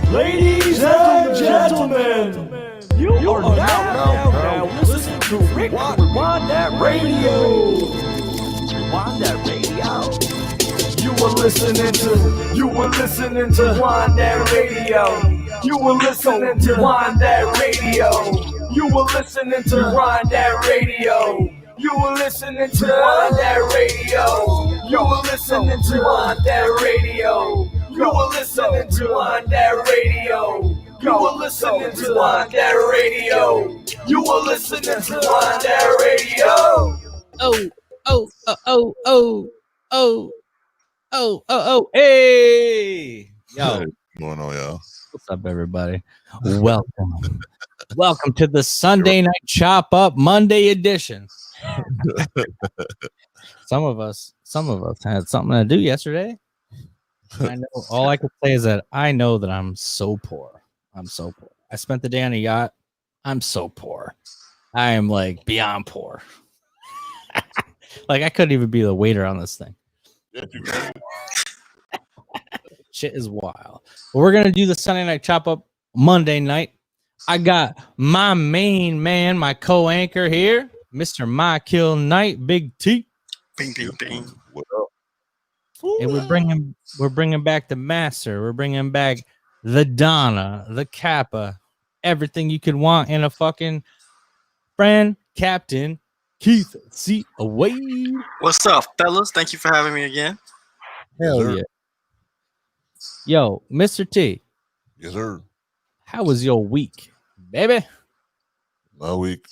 Ladies and gentlemen, you are now listening to Rick Rewind That Radio. Rewind That Radio. You were listening to Rewind That Radio. You were listening to Rewind That Radio. You were listening to Rewind That Radio. You were listening to Rewind That Radio. You were listening to Rewind That Radio. You were listening to Rewind That Radio. You were listening to Rewind That Radio. You were listening to Rewind That Radio. Oh, hey! Yo. What's going on, y'all? What's up, everybody? Welcome. Welcome to the Sunday Night Chop Up Monday edition. Some of us had something to do yesterday. I know. All I can say is that I know that I'm so poor. I spent the day on a yacht. I'm so poor. I am like beyond poor. Like I couldn't even be the waiter on this thing. Shit is wild. But we're gonna do the Sunday Night Chop Up Monday night. I got my main man, my co-anchor here, Mr. My Kill Knight, Big T. Bing, bing, bing. What up? And we're bringing back the master. We're bringing back the Donna, the Kappa, everything you could want in a fucking friend, Captain Keith C. Away. What's up, fellas? Thank you for having me again. Hell Yes, sir. yeah. Yo, Mr. T, Yes, sir. how was your week, baby? My week,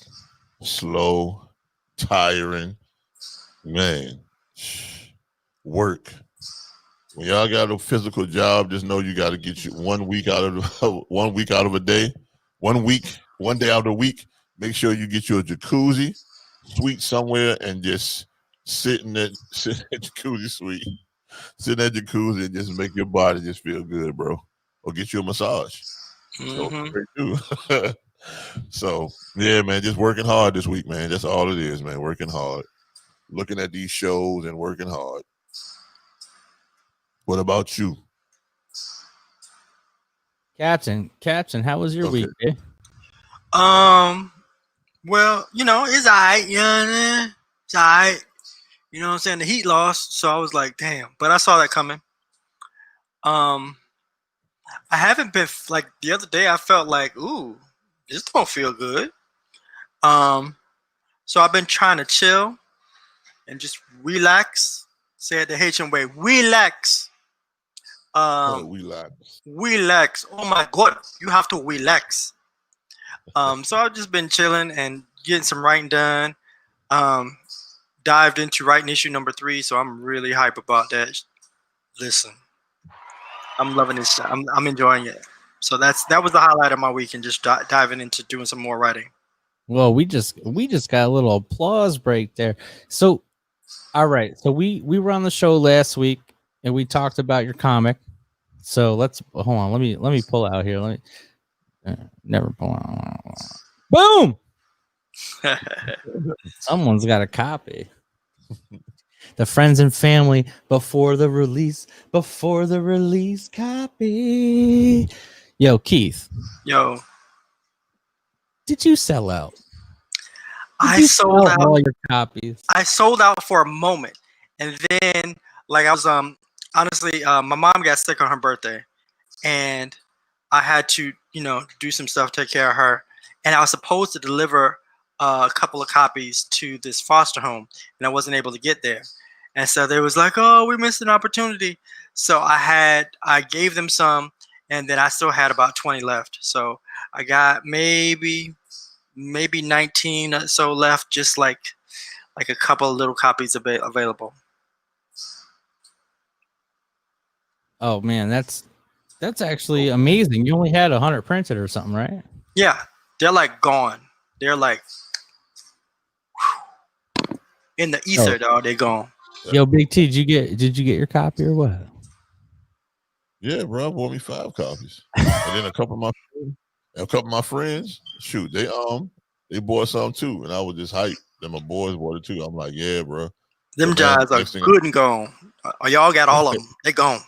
slow, tiring, man. Work. When y'all got a physical job, just know you got to get you 1 week out of a day, 1 day out of the week. Make sure you get you a jacuzzi suite somewhere and just sit in that jacuzzi suite. Sit in that jacuzzi and just make your body just feel good, bro. Or get you a massage. So, yeah, man, just working hard this week, man. That's all it is, man. Working hard. Looking at these shows and working hard. What about you? Captain, how was your week, eh? Well, it's all right, it's all right. You know what I'm saying? The Heat lost, so I was like, damn. But I saw that coming. I haven't been, like, the other day I felt like, ooh, this don't feel good. So I've been trying to chill and just relax. Say it the Haitian way, relax. Relax. Oh my God, you have to relax. So I've just been chilling and getting some writing done. Dived into writing issue number 3, so I'm really hype about that. Listen, I'm loving this. I'm enjoying it. So that was the highlight of my week, and just diving into doing some more writing. Well, we just got a little applause break there. So, all right. So we were on the show last week and we talked about your comic. So let's hold on. Let me pull out here. Let me never pull out. Boom. Someone's got a copy. The friends and family before the release copy. Yo, Keith. Yo. Did you sell out? I sold out all your copies. I sold out for a moment, and then like I was honestly my mom got sick on her birthday, and I had to do some stuff, take care of her, and I was supposed to deliver a couple of copies to this foster home, and I wasn't able to get there, and so they was like, oh, we missed an opportunity. So I gave them some, and then I still had about 20 left. So I got maybe 19 or so left, just like a couple of little copies available. Oh man, that's actually amazing. You only had 100 printed or something, right? Yeah, they're like gone. They're like in the ether, dog. They're gone. Yo, Big T, did you get your copy or what? Yeah, bro, I bought me 5 copies, and then a couple of my friends, shoot, they bought some too, and I was just hyped. Then my boys bought it too. I'm like, yeah, bro. Them guys are good and gone. Y'all got all of them. They gone.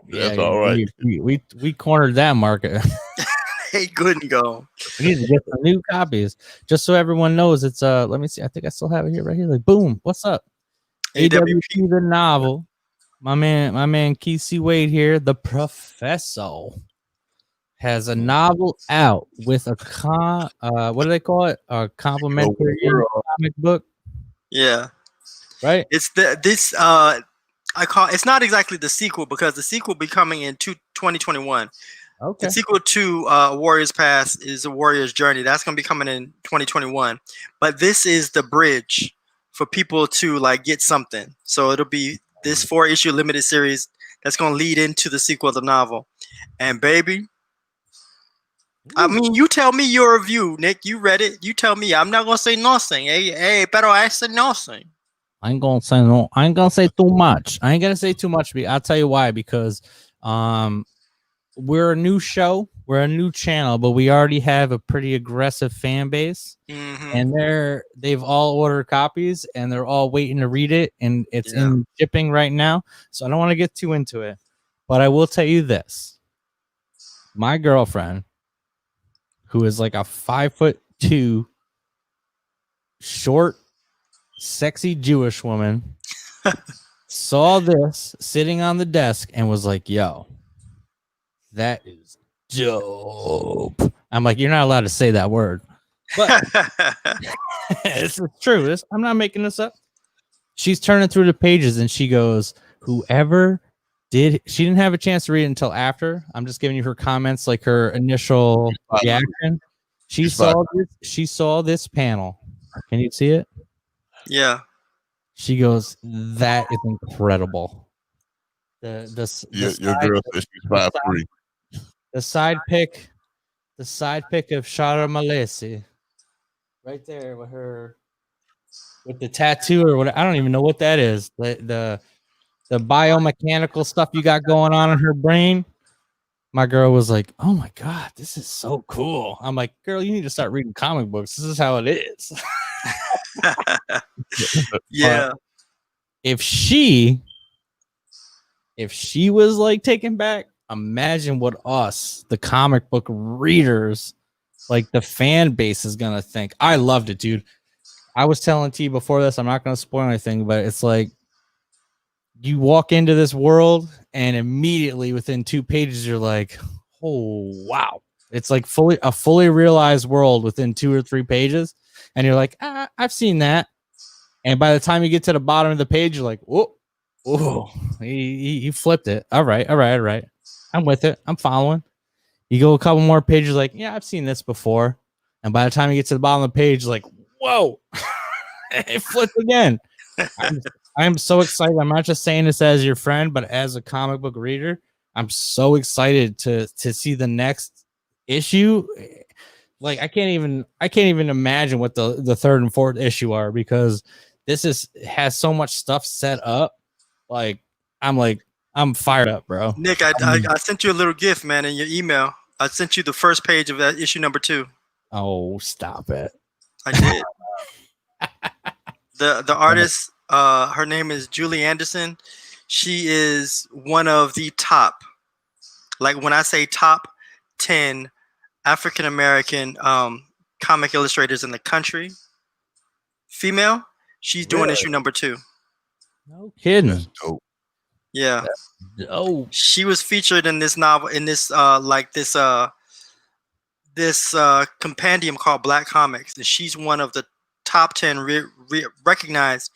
That's all right. We cornered that market. Hey, good and go. We need to get some new copies just so everyone knows it's let me see. I think I still have it here right here. Like boom, what's up? AWP the novel. My man Keith C. Wade here, the professor, has a novel out with a what do they call it? A complimentary comic book. Yeah. Right? It's it's not exactly the sequel because the sequel will be coming in 2021. Okay. The sequel to Warriors Pass is a Warrior's Journey. That's going to be coming in 2021. But this is the bridge for people to like get something. So it'll be this 4-issue limited series that's going to lead into the sequel of the novel. And baby, I mean, you tell me your review, Nick. You read it. You tell me. I'm not going to say nothing. Hey, pero I said nothing. I ain't gonna say no. I ain't gonna say too much. I ain't gonna say too much. I'll tell you why. Because we're a new show, we're a new channel, but we already have a pretty aggressive fan base, and they've all ordered copies, and they're all waiting to read it, and it's in shipping right now. So I don't want to get too into it, but I will tell you this: my girlfriend, who is like a 5'2" short, sexy Jewish woman, saw this sitting on the desk and was like, yo, that is dope. I'm like, you're not allowed to say that word, but it's true. I'm not making this up. She's turning through the pages and she goes, whoever did, she didn't have a chance to read it until after. I'm just giving you her comments, like her initial reaction. She saw this panel. Can you see it? Yeah. She goes, that is incredible. Your girl says she's 5'3". The side pic of Shara Malesi, right there with the tattoo or what, I don't even know what that is. The biomechanical stuff you got going on in her brain. My girl was like, "Oh my god, this is so cool." I'm like, "Girl, you need to start reading comic books. This is how it is." Yeah. But if she was like taken back, imagine what us, the comic book readers, like the fan base is gonna think. I loved it, dude. I was telling T before this, I'm not gonna spoil anything, but it's like you walk into this world and immediately within 2 pages you're like, oh wow. It's like a fully realized world within 2 or 3 pages, and you're like, I've seen that. And by the time you get to the bottom of the page, you're like, whoa, he flipped it. All right. I'm with it. I'm following. You go a couple more pages, like, yeah, I've seen this before. And by the time you get to the bottom of the page, like, whoa, it flipped again. I'm so excited. I'm not just saying this as your friend, but as a comic book reader, I'm so excited to see the next issue. Like I can't even imagine what the 3rd and 4th issue are, because this has so much stuff set up. I'm fired up, bro. Nick, I sent you a little gift, man, in your email. I sent you the first page of that issue number 2. Oh, stop it. I did. The artist, her name is Julie Anderson. She is one of the top, like when I say top 10 African American comic illustrators in the country. Female. She's doing issue number 2. No kidding. That's dope. Yeah. Oh, she was featured in this novel, in this this compendium called Black Comics, and she's one of the top 10 recognized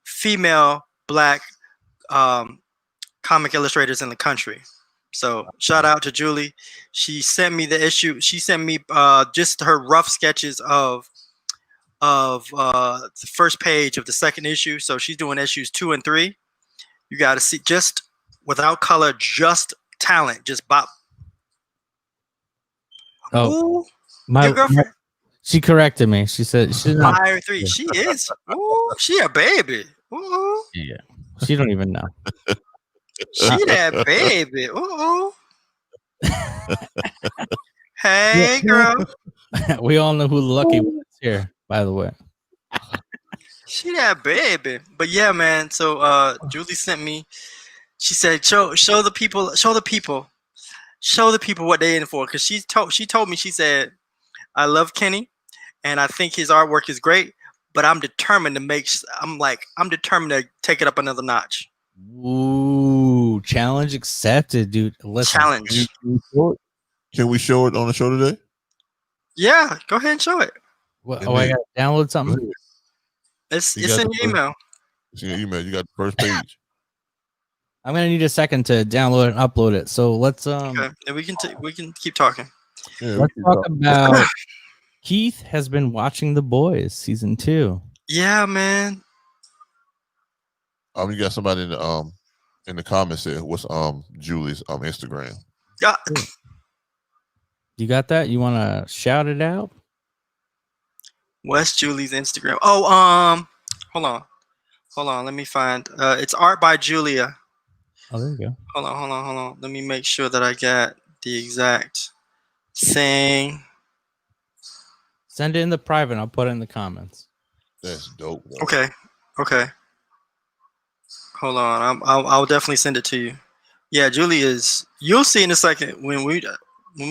female Black comic illustrators in the country. So shout out to Julie. She sent me the issue. She sent me just her rough sketches of the first page of the 2nd issue. So she's doing issues 2 and 3. You got to see, just without color, just talent, just bop. Oh, ooh, my girlfriend. She corrected me. She said she's not 5'3". She is. Ooh, she a baby. Ooh. Yeah, she don't even know. She that baby. Ooh. Hey, girl. We all know who the lucky one is here, by the way. She that baby. But yeah, man. So Julie sent me She said, show the people what they in for. Because she told me, she said, I love Kenny, and I think his artwork is great, but I'm determined to take it up another notch. Ooh, challenge accepted, dude. Listen, Challenge. Can we show it on the show today? Yeah, go ahead and show it. what, I gotta download something. It's in your email. It's in your email. You got the first page. I'm gonna need a second to download and upload it. So let's Okay, and we can keep talking. Yeah, let's talk about Keith has been watching The Boys season 2. Yeah, man. You got somebody in the comments there. What's Julie's Instagram? Yeah. You got that? You want to shout it out? What's Julie's Instagram? Oh, hold on. Let me find. It's art by Julia. Oh, there you go. Hold on. Let me make sure that I get the exact thing. Send it in the private. I'll put it in the comments. That's dope. Bro. Okay. Hold on. I'll definitely send it to you. Yeah, Julie is. You'll see in a second when we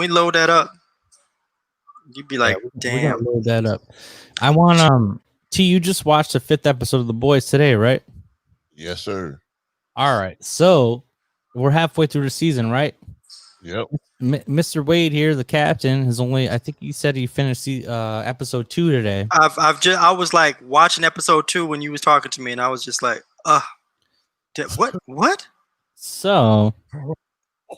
load that up. You'd be like, damn. damn. Load that up. I want T. You just watched the 5th episode of The Boys today, right? Yes, sir. All right. So we're halfway through the season, right? Yep. Mr. Wade here, the captain, has only. I think he said he finished episode 2 today. I was like watching episode 2 when you was talking to me, and I was just like, what? So,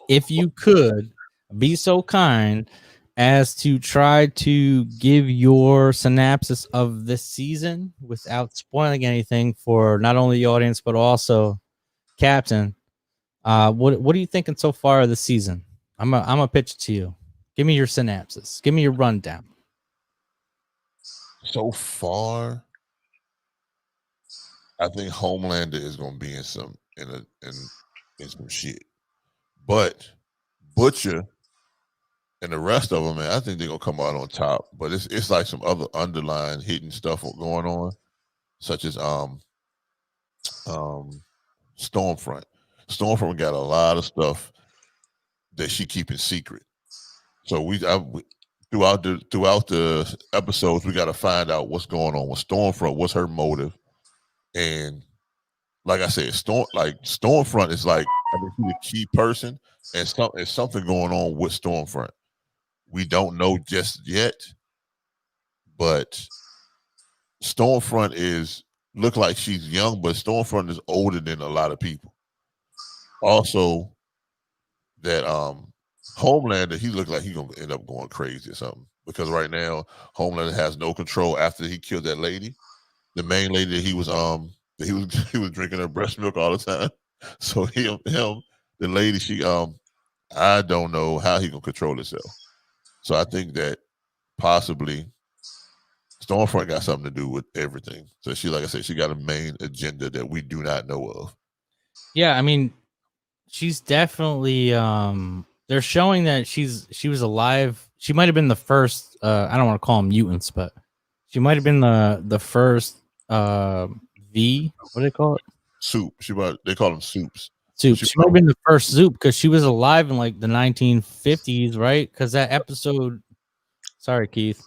if you could be so kind as to try to give your synopsis of this season without spoiling anything for not only the audience but also Captain. What are you thinking so far of the season? I'm a pitch it to you. Give me your synopsis. Give me your rundown. So far, I think Homelander is going to be in some shit, but Butcher and the rest of them, man, I think they're gonna come out on top. But it's like some other underlying hidden stuff going on, such as Stormfront. Stormfront got a lot of stuff that she keeping secret. So throughout the episodes, we got to find out what's going on with Stormfront. What's her motive? And like I said, Stormfront is like, I mean, she's a key person, and there's something going on with Stormfront. We don't know just yet, but Stormfront look like she's young, but Stormfront is older than a lot of people. Also, that Homelander, he looked like he's gonna end up going crazy or something, because right now Homelander has no control after he killed that lady, the main lady that he was drinking her breast milk all the time. So him, the lady, she I don't know how he gonna control himself. So I think that possibly Stormfront got something to do with everything. So she, like I said, she got a main agenda that we do not know of. Yeah, I mean, she's definitely they're showing that she was alive. She might have been the first I don't want to call them mutants, but she might have been the first V, what do they call it? Soup. They call them soups. She might have been the first Zoop because she was alive in like the 1950s, right? Because that episode. Sorry, Keith.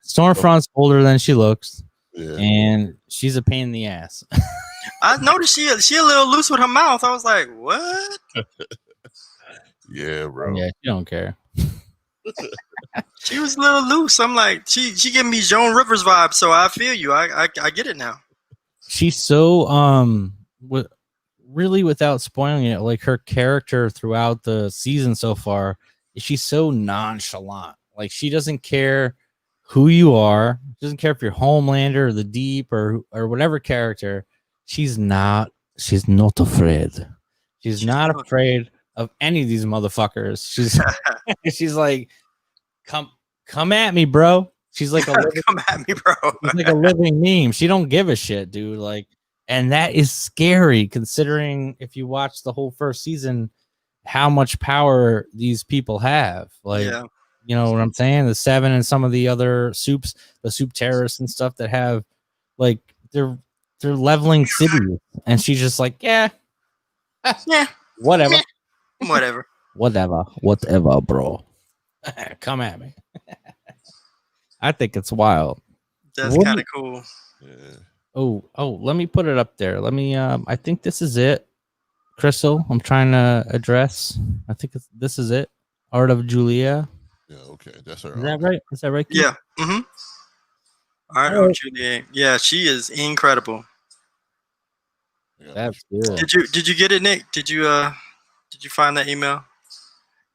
Stormfront's older than she looks, and she's a pain in the ass. I noticed she a little loose with her mouth. I was like, what? Yeah, bro. Yeah, she don't care. She was a little loose. I'm like, she giving me Joan Rivers vibes, so I feel you. I get it now. She's so really, without spoiling it, like her character throughout the season so far, she's so nonchalant. Like she doesn't care who you are. She doesn't care if you're Homelander or the Deep or whatever character. She's not afraid. She's not afraid of any of these motherfuckers. She's like, come at me, bro. She's like come at me, bro. She's like a living meme. She don't give a shit, dude. Like, and that is scary considering if you watch the whole first season, how much power these people have. Like, You know what I'm saying? The 7 and some of the other soups, the soup terrorists and stuff that have like they're leveling cities, and she's just like, yeah, Yeah, whatever, whatever. bro. Come at me. I think it's wild. That's What do kind you- of cool. Yeah. Oh, let me put it up there. Let me I think this is it. Crystal, I'm trying to address. I think this is it. Art of Julia. Yeah. Okay. That's her. Is that right? Is that right? Keith? Yeah. Mm-hmm. All right, Alright. Juliet. Yeah, she is incredible. Yeah, That's good. Did you get it, Nick? Did you find that email?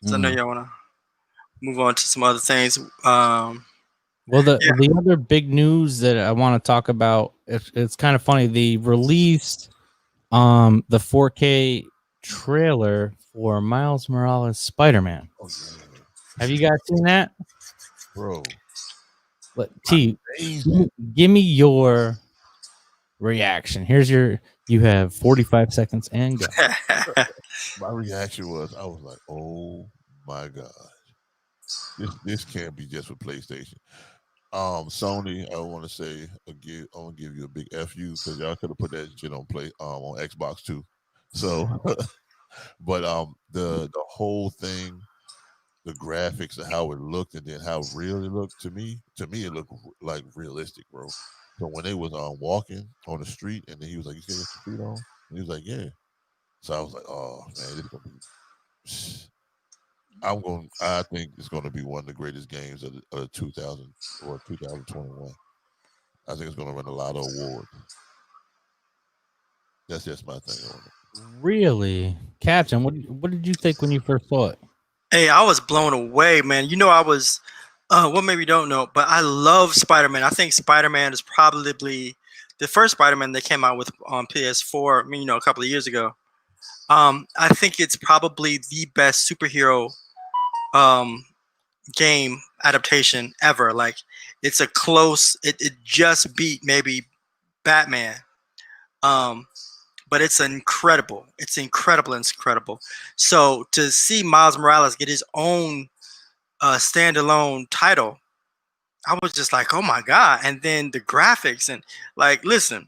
'Cause I know y'all wanna move on to some other things. Well, the other big news that I want to talk about, it's kind of funny. They released the 4K trailer for Miles Morales Spider-Man. Oh, yeah. Have you guys seen that? Bro. T, Amazing. give me your reaction. You have 45 seconds and go. My reaction was, I was like, oh my God. This can't be just for PlayStation. Sony, I want to say, I want to give you a big FU because y'all could have put that shit on Xbox too. So, but the whole thing, the graphics and how it looked, and then how real it looked to me it looked like realistic, bro. So when they was walking on the street, and then he was like, "You got your feet on?" And he was like, "Yeah." So I was like, "Oh man, this is gonna be." I think it's going to be one of the greatest games of the 2000 or 2021. I think it's going to win a lot of awards. That's just my thing on it. Really, Captain? What did you think when you first saw it? Hey, I was blown away, man. You know, I was. Well, maybe you don't know, but I love Spider-Man. I think Spider-Man is probably the first Spider-Man they came out with on PS4. I mean, you know, a couple of years ago. I think it's probably the best superhero game adaptation ever. Like, it's a close. It just beat maybe Batman. But it's incredible. It's incredible. It's incredible. So to see Miles Morales get his own standalone title, I was just like, oh my God. And then the graphics and like, listen,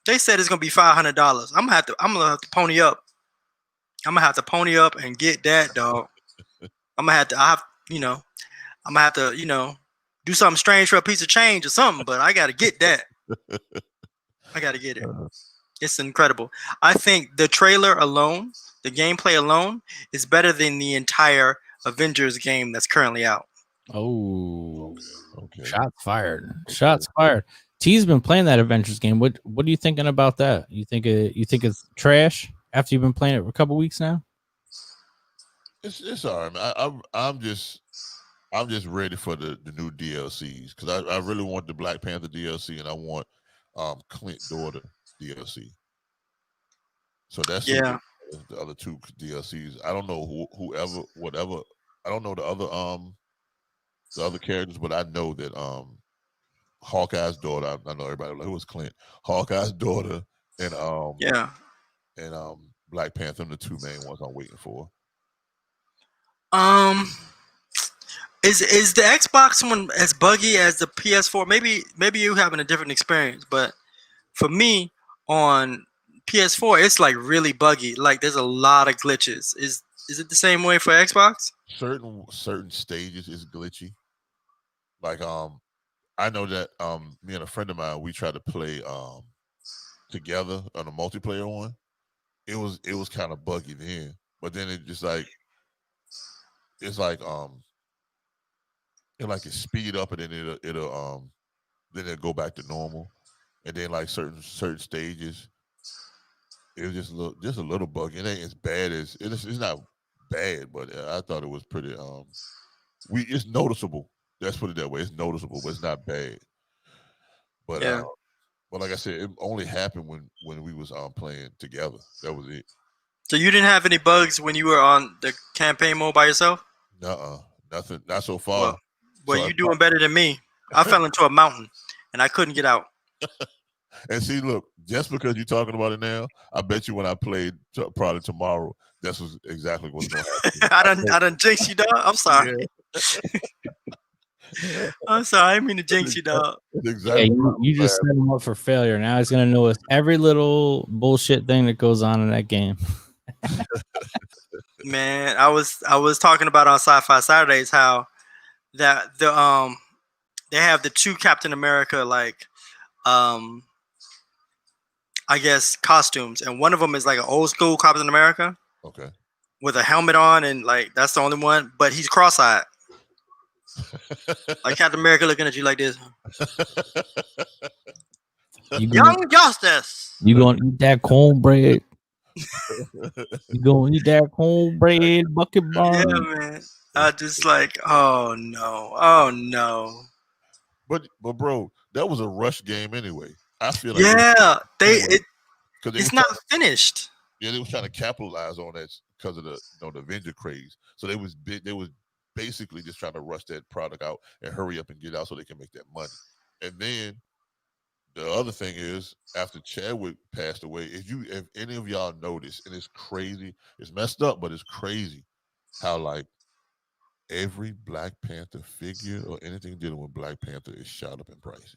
they said it's gonna be $500. I'm gonna have to pony up. I'm gonna have to pony up and get that, dog. I'm gonna have to, do something strange for a piece of change or something, but I gotta get that. I gotta get it. It's incredible. I think the trailer alone, the gameplay alone, is better than the entire Avengers game that's currently out. Oh, Okay. shots fired! Shots fired. T's been playing that Avengers game. What are you thinking about that? You think it's trash after you've been playing it for a couple weeks now? It's all right, man. I'm just ready for the new DLCs because I really want the Black Panther DLC and I want Clint daughter DLC. So that's Yeah. the other two DLCs. I don't know whatever. I don't know the other characters, but I know that Hawkeye's daughter. I know everybody like, who was Clint. Hawkeye's daughter and Black Panther, the two main ones I'm waiting for. Is the Xbox one as buggy as the PS4? Maybe you having a different experience, but for me on PS4 it's like really buggy. Like there's a lot of glitches. Is it the same way for Xbox? Certain stages is glitchy. Like I know that me and a friend of mine, we tried to play together on a multiplayer one. It was kind of buggy then, but then it just like it speed up and then it'll go back to normal, and then like certain stages it was just a little buggy. It ain't as bad as it's not bad, but I thought it was pretty it's noticeable. Let's put it that way. It's noticeable, but it's not bad. But Yeah. but like I said, it only happened when we was playing together. That was it. So you didn't have any bugs when you were on the campaign mode by yourself? Nothing. Not so far. Well, you doing better than me. I fell into a mountain and I couldn't get out. And see, look, just because you're talking about it now, I bet you when I played probably tomorrow, that's exactly what's going to happen. I done jinxed you, dog. I'm sorry. Yeah. I'm sorry, I didn't mean to jinx you, dog. That's Yeah, exactly what you I'm just saying. set him up for failure. Now he's gonna notice every little bullshit thing that goes on in that game. Man, I was talking about on Sci-Fi Saturdays how that they have the two Captain America like um I guess costumes, and one of them is like an old school Captain America Okay. with a helmet on, and like that's the only one, but he's cross-eyed. Like Captain America looking at you like this. You Young Justice. gonna eat that cornbread? You gonna eat that cornbread bucket Yeah, barn? man. I just like, oh no, oh no. but bro, that was a rush game anyway. I feel like Yeah, because it's not finished. they was trying to capitalize on that because of the Avenger craze. So they was basically just trying to rush that product out and hurry up and get out so they can make that money. And then the other thing is, after Chadwick passed away, if any of y'all notice, and it's crazy, it's messed up, but it's crazy how like every Black Panther figure or anything dealing with Black Panther is shot up in prices.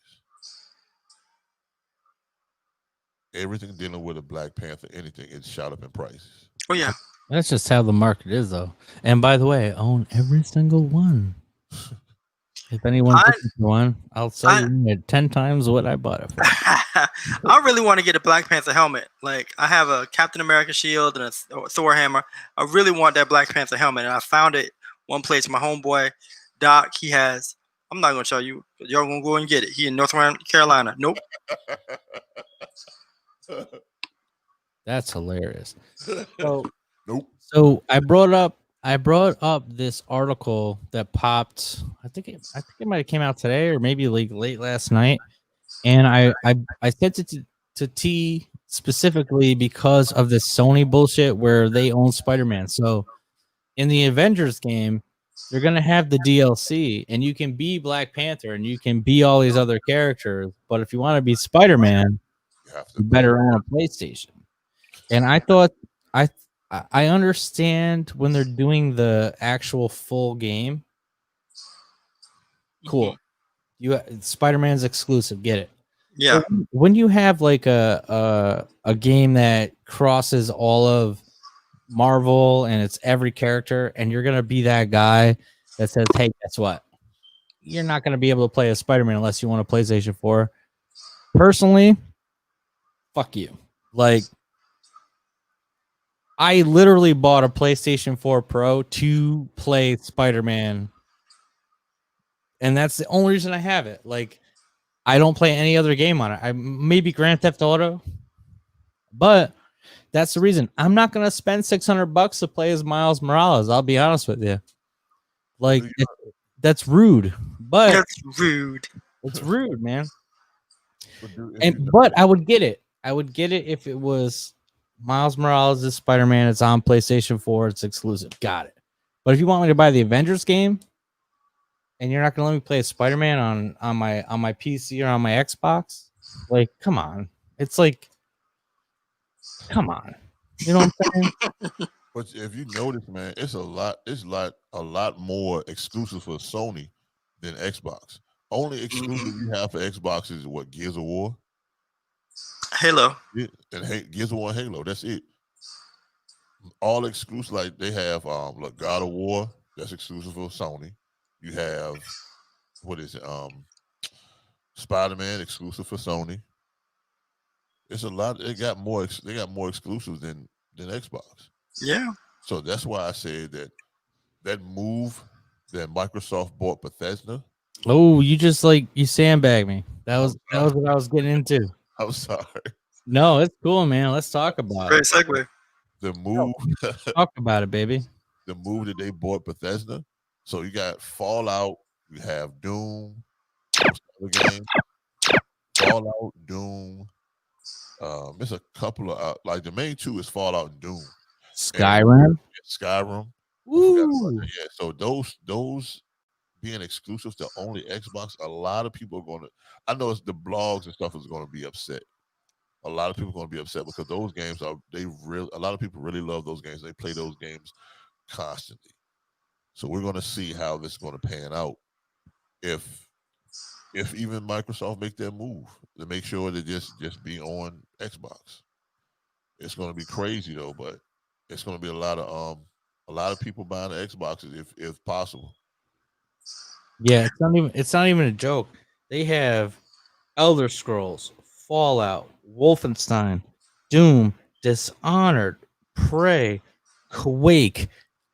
Everything dealing with a Black Panther, anything, it's shot up in prices. Oh yeah. That's just how the market is, though. And by the way, I own every single one. If anyone's looking for one, I'll sell you at 10 times what I bought it for. I really want to get a Black Panther helmet. Like I have a Captain America shield and a Thor hammer. I really want that Black Panther helmet, and I found it one place. My homeboy Doc, he has. I'm not gonna show you. Y'all gonna go and get it. He in North Carolina. Nope. That's hilarious. So, nope. So I brought up this article that popped. I think it might have came out today or maybe like late last night, and I sent it to T specifically because of this Sony bullshit where they own Spider-Man. So in the Avengers game, you're gonna have the DLC, and you can be Black Panther and you can be all these other characters. But if you want to be Spider-Man, you better own a PlayStation. And I thought I understand when they're doing the actual full game. Cool. You Spider-Man's exclusive, get it. Yeah. But when you have like a game that crosses all of Marvel and it's every character, and you're gonna be that guy that says, hey, guess what? You're not gonna be able to play as Spider-Man unless you want a PlayStation 4. Personally, fuck you. Like, I literally bought a PlayStation 4 Pro to play Spider-Man, and that's the only reason I have it. Like, I don't play any other game on it. I maybe Grand Theft Auto, but that's the reason. I'm not gonna spend $600 to play as Miles Morales. I'll be honest with you. Like, that's rude. But that's rude. It's rude, man. But I would get it. I would get it if it was Miles Morales is Spider-Man. It's on PlayStation 4. It's exclusive. Got it. But if you want me to buy the Avengers game, and you're not gonna let me play as Spider-Man on my PC or on my Xbox, like, come on. It's like, come on. You know what I'm saying? But if you notice, man, it's a lot more exclusive for Sony than Xbox. Only exclusive you have for Xbox is what, Gears of War, Halo, and Gears of War and Halo. That's it. All exclusive, like they have like God of War, that's exclusive for Sony. You have what is it? Spider-Man exclusive for Sony. It's a lot. They got more exclusives than Xbox. Yeah. So that's why I said that move that Microsoft bought Bethesda. Oh, you just you sandbag me. That was what I was getting into. I'm sorry. No, it's cool, man. Let's talk about Great it. segue. The move. Talk about it, baby. The move that they bought Bethesda. So you got Fallout. You have Doom. Game. Fallout, Doom. There's a couple of like the main two is Fallout and Doom. Skyrim. Skyrim. Ooh. Yeah. So those being exclusive to only Xbox, a lot of people are going to. I know it's the blogs and stuff is going to be upset. A lot of people are going to be upset because those games a lot of people really love those games. They play those games constantly. So we're going to see how this is going to pan out. If even Microsoft make that move to make sure to just be on Xbox, it's going to be crazy though. But it's going to be a lot of people buying the Xboxes if possible. Yeah, it's not even a joke. They have Elder Scrolls, Fallout, Wolfenstein, Doom, Dishonored, Prey, Quake.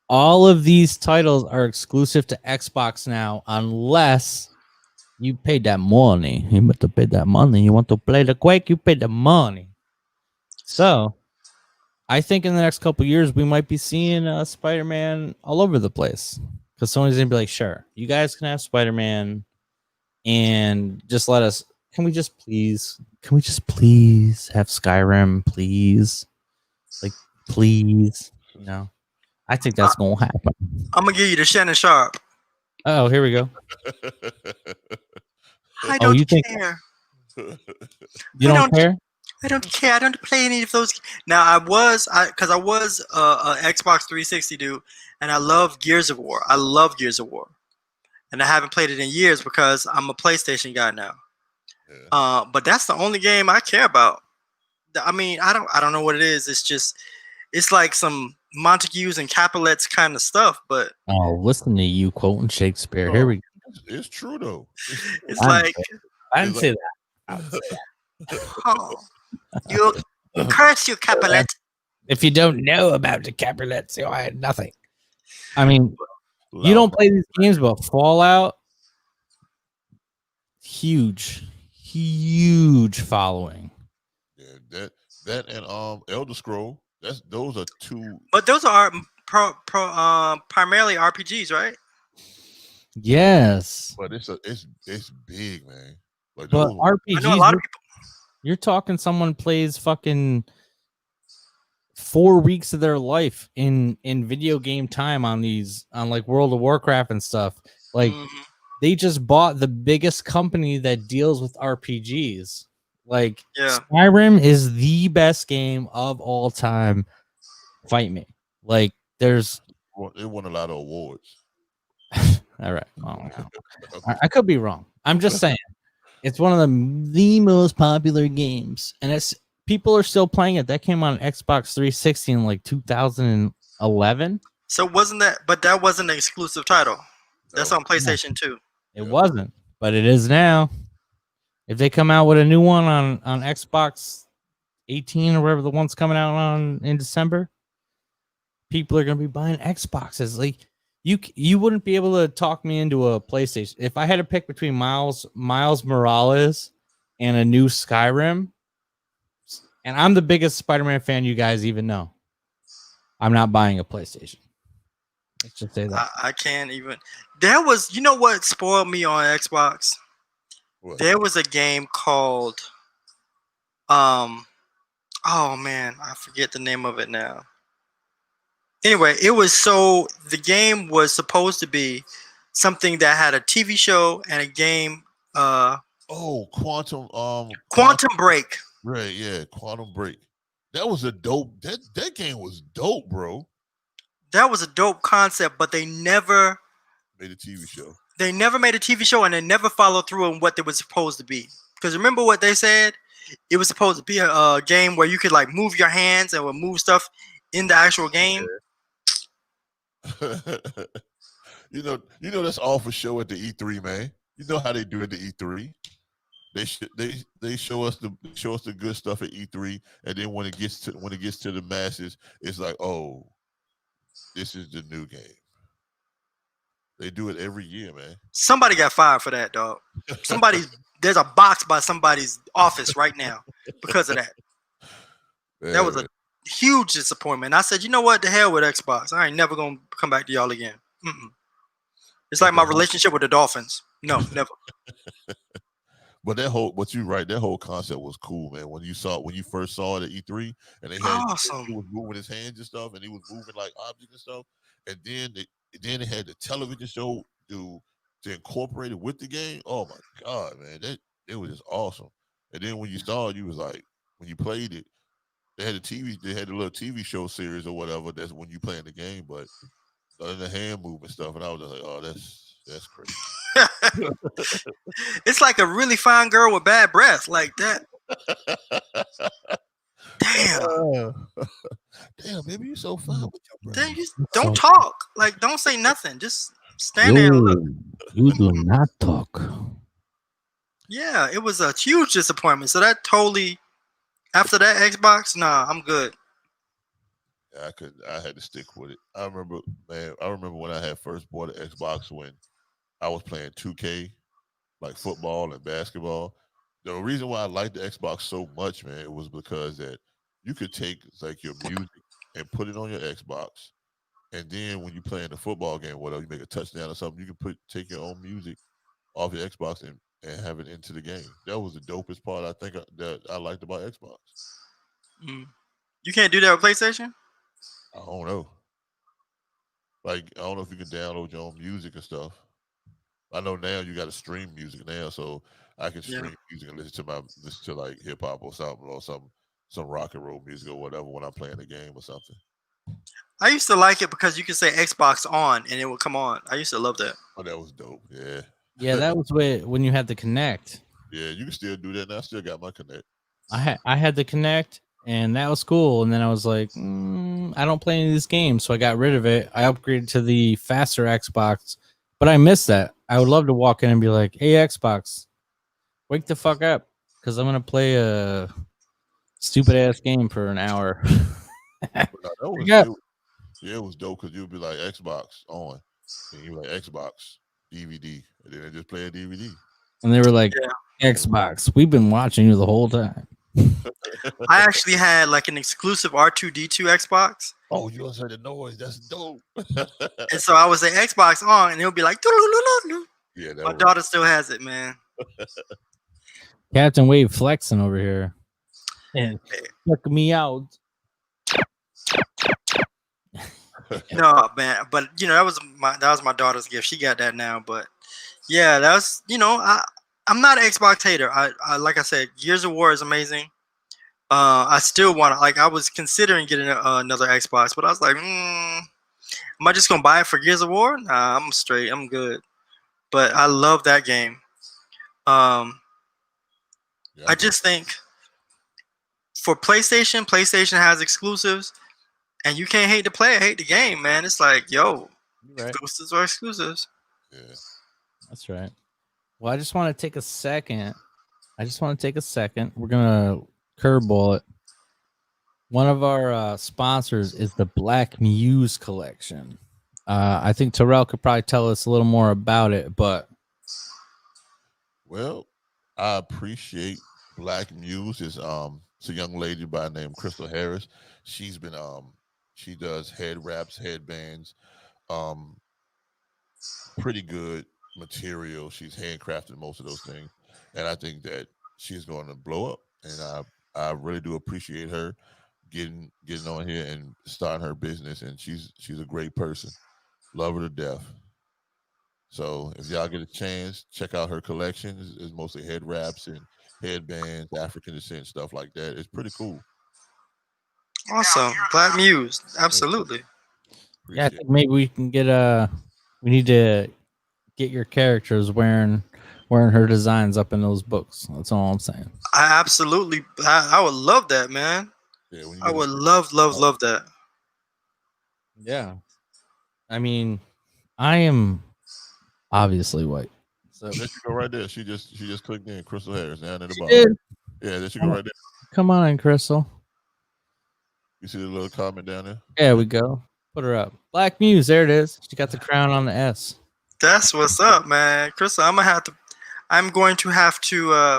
All of these titles are exclusive to Xbox now, unless you paid that money. You want to pay that money. You want to play the Quake, you pay the money. So, I think in the next couple years, we might be seeing Spider-Man all over the place. Because Sony's going to be like, sure, you guys can have Spider-Man and just let us. Can we just please have Skyrim, please? Like, please. No. I think that's going to happen. I'm gonna give you the Shannon Sharp. Oh, here we go. I don't you think care. you don't care? I don't care. I don't play any of those. Now I was a Xbox 360 dude, and I love Gears of War. I love Gears of War, and I haven't played it in years because I'm a PlayStation guy now. Yeah. But that's the only game I care about. I mean, I don't know what it is. It's like some Montagues and Capulets kind of stuff. But Oh, listen to you quoting Shakespeare. Here we go. It's true though. it's like I didn't say that. I would say that. oh, you curse you, Capulet. If you don't know about the Capulets, I had nothing. I mean, you don't play these games, but Fallout, huge following. Yeah, that and Elder Scroll. Those are two. But those are primarily RPGs, right? Yes, But it's big, man. Like but those, RPGs, I know a lot of people. You're talking someone plays fucking 4 weeks of their life in video game time on like World of Warcraft and stuff. Like they just bought the biggest company that deals with RPGs. Like Skyrim is the best game of all time. Fight me. Like it won a lot of awards. All right. Oh, I could be wrong. I'm just saying it's one of the most popular games, and people are still playing it. That came on Xbox 360 in like 2011. So that wasn't an exclusive title. That's on PlayStation 2. It wasn't, but it is now. If they come out with a new one on Xbox 18 or whatever the one's coming out on in December, people are going to be buying Xboxes. Like you wouldn't be able to talk me into a PlayStation. If I had to pick between Miles Morales and a new Skyrim, and I'm the biggest Spider-Man fan you guys even know, I'm not buying a PlayStation. Let's just say that. I can't even. There was, you know what spoiled me on Xbox? What? There was a game called, oh man, I forget the name of it now. Anyway, the game was supposed to be something that had a TV show and a game. Quantum Break. Right, yeah, Quantum Break. That was a dope. That game was dope, bro. That was a dope concept, but they never made a TV show. They never made a TV show, and they never followed through on what they were supposed to be. Because remember what they said? It was supposed to be a game where you could like move your hands and would move stuff in the actual game. you know that's all for show at the E3, man. You know how they do at the E3. They show us the good stuff at E3, and then when it gets to the masses, it's like, oh, this is the new game. They do it every year, man. Somebody got fired for that, dog. There's a box by somebody's office right now because of that. Yeah, that was a huge disappointment. I said, you know what? The hell with Xbox. I ain't never gonna come back to y'all again. It's like my relationship with the Dolphins. No, never. But you're right. That whole concept was cool, man. When you first saw it at E3, and they had he was moving his hands and stuff, and he was moving like objects and stuff, and then they had the television show to incorporate it with the game. Oh my god, man, it was just awesome. And then when you saw it, you was like, when you played it, they had a little TV show series or whatever. That's when you playing the game, but the hand movement stuff, and I was just like, oh, that's crazy. It's like a really fine girl with bad breath, like that. Damn. Damn, baby, you so fine with your breath. Damn, you don't talk. Like, don't say nothing. Just stand there and look. You do not talk. Yeah, it was a huge disappointment. So that totally, after that Xbox, nah, I'm good. Yeah, I had to stick with it. I remember when I had first bought an Xbox when I was playing 2K, like football and basketball. The reason why I liked the Xbox so much, man, it was because that you could take like your music and put it on your Xbox, and then when you play in the football game, whatever, you make a touchdown or something, you can take your own music off your Xbox and have it into the game. That was the dopest part I think that I liked about Xbox. You can't do that with PlayStation? I don't know. Like, I don't know if you can download your own music and stuff. I know now you got to stream music now, so I can stream music and listen to like hip hop or some rock and roll music or whatever when I'm playing a game or something. I used to like it because you could say Xbox on and it would come on. I used to love that. Oh, that was dope. Yeah. Yeah, that was when you had the Connect. Yeah, you can still do that. And I still got my Connect. I had the Connect, and that was cool. And then I was like, I don't play any of these games, so I got rid of it. I upgraded to the faster Xbox, but I missed that. I would love to walk in and be like, "Hey, Xbox, wake the fuck up, because I'm gonna play a stupid ass game for an hour." It was dope because you'd be like Xbox on, and you like Xbox DVD, and then they just play a DVD. And they were like, Xbox, we've been watching you the whole time. I actually had like an exclusive R2D2 Xbox. Oh, you also heard the noise. That's dope. And so I would say Xbox on, and it would be like, yeah, my daughter still has it, man. Captain Wave flexing over here. And check me out. No, man, but that was my daughter's gift. She got that now, but yeah, that was I'm not an Xbox hater. I like I said, Gears of War is amazing. I still want to, like, I was considering getting another Xbox, but I was like, am I just gonna buy it for Gears of War? Nah, I'm straight. I'm good. But I love that game. I just think for PlayStation has exclusives, and you can't hate the player, hate the game, man. It's like, yo, exclusives are exclusives. Yeah, that's right. Well, I just want to take a second. We're gonna curveball it. One of our sponsors is the Black Muse collection. I think Terrell could probably tell us a little more about it, but well, I appreciate Black Muse. It's a young lady by the name Crystal Harris. She's been she does head wraps, headbands, pretty good material. She's handcrafted most of those things, and I think that she's going to blow up. And I really do appreciate her getting on here and starting her business. And she's a great person. Love her to death. So if y'all get a chance, check out her collection. It's mostly head wraps and headbands, African descent, stuff like that. It's pretty cool. Awesome. Black Muse. Absolutely. Yeah, I think maybe we can get we need to get your characters wearing her designs up in those books. That's all I'm saying. I would love that, man. Yeah, I would love that. Yeah. I mean, I am obviously white. So there she go right there. She just clicked in. Crystal Harris down at the bottom. Did. Yeah, there she go right there. Come on, Crystal. You see the little comment down there? There we go. Put her up. Black Muse. There it is. She got the crown on the S. That's what's up, man. Crystal, I'm going to have to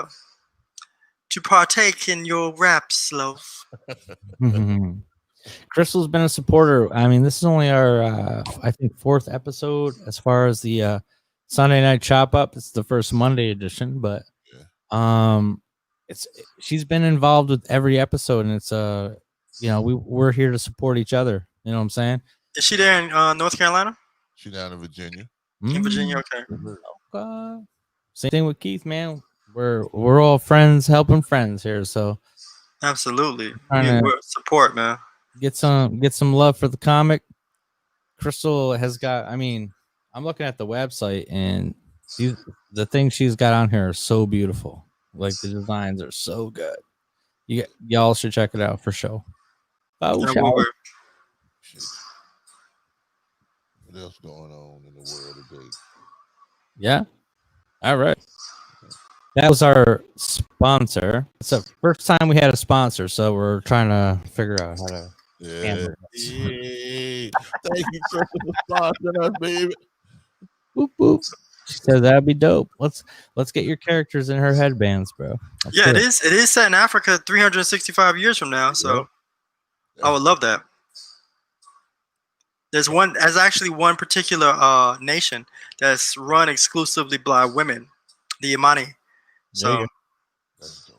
partake in your rap, Sloth. Crystal's been a supporter. I mean, this is only our I think 4th episode as far as the Sunday night chop up. It's the first Monday edition, but she's been involved with every episode, and it's we're here to support each other. You know what I'm saying? Is she there in North Carolina? She's down in Virginia. In Virginia, okay. Same thing with Keith, man. We're all friends helping friends here, so absolutely. We're support, man. Get some love for the comic. Crystal has got. I mean, I'm looking at the website, and the things she's got on here are so beautiful. Like the designs are so good. Y'all should check it out for sure. Oh, Yeah, shall we? Shit. What else going on in the world today? Yeah. All right. That was our sponsor. It's the first time we had a sponsor, so we're trying to figure out how to handle this. Hey, thank you, Crystal, for sponsoring us, baby. Boop, boop. She said that'd be dope. Let's get your characters in her headbands, bro. Let's Yeah, do it is. It is set in Africa 365 years from now. So Yep. I would love that. There's actually one particular nation that's run exclusively by women, the Imani. There you So go. That's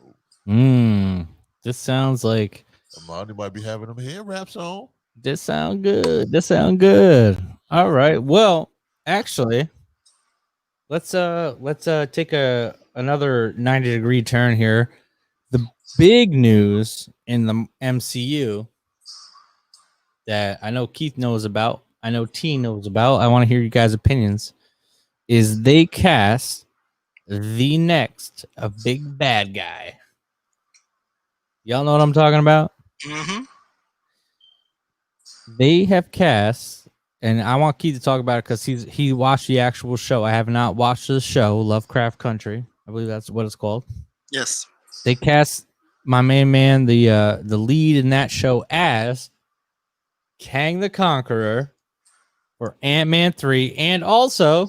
dope. This sounds like Amani might be having them hair wraps on. this sound good. This sound good. All right. Well, actually, let's take another 90-degree turn here. The big news in the MCU that I know Keith knows about, I know T knows about, I want to hear you guys' opinions, is they cast the next big bad guy. Y'all know what I'm talking about? mhm. They have cast, and I want Keith to talk about it because he watched the actual show. I have not watched the show, Lovecraft Country. I believe that's what it's called. Yes. They cast my main man, the lead in that show, as Kang the Conqueror for Ant-Man 3, and also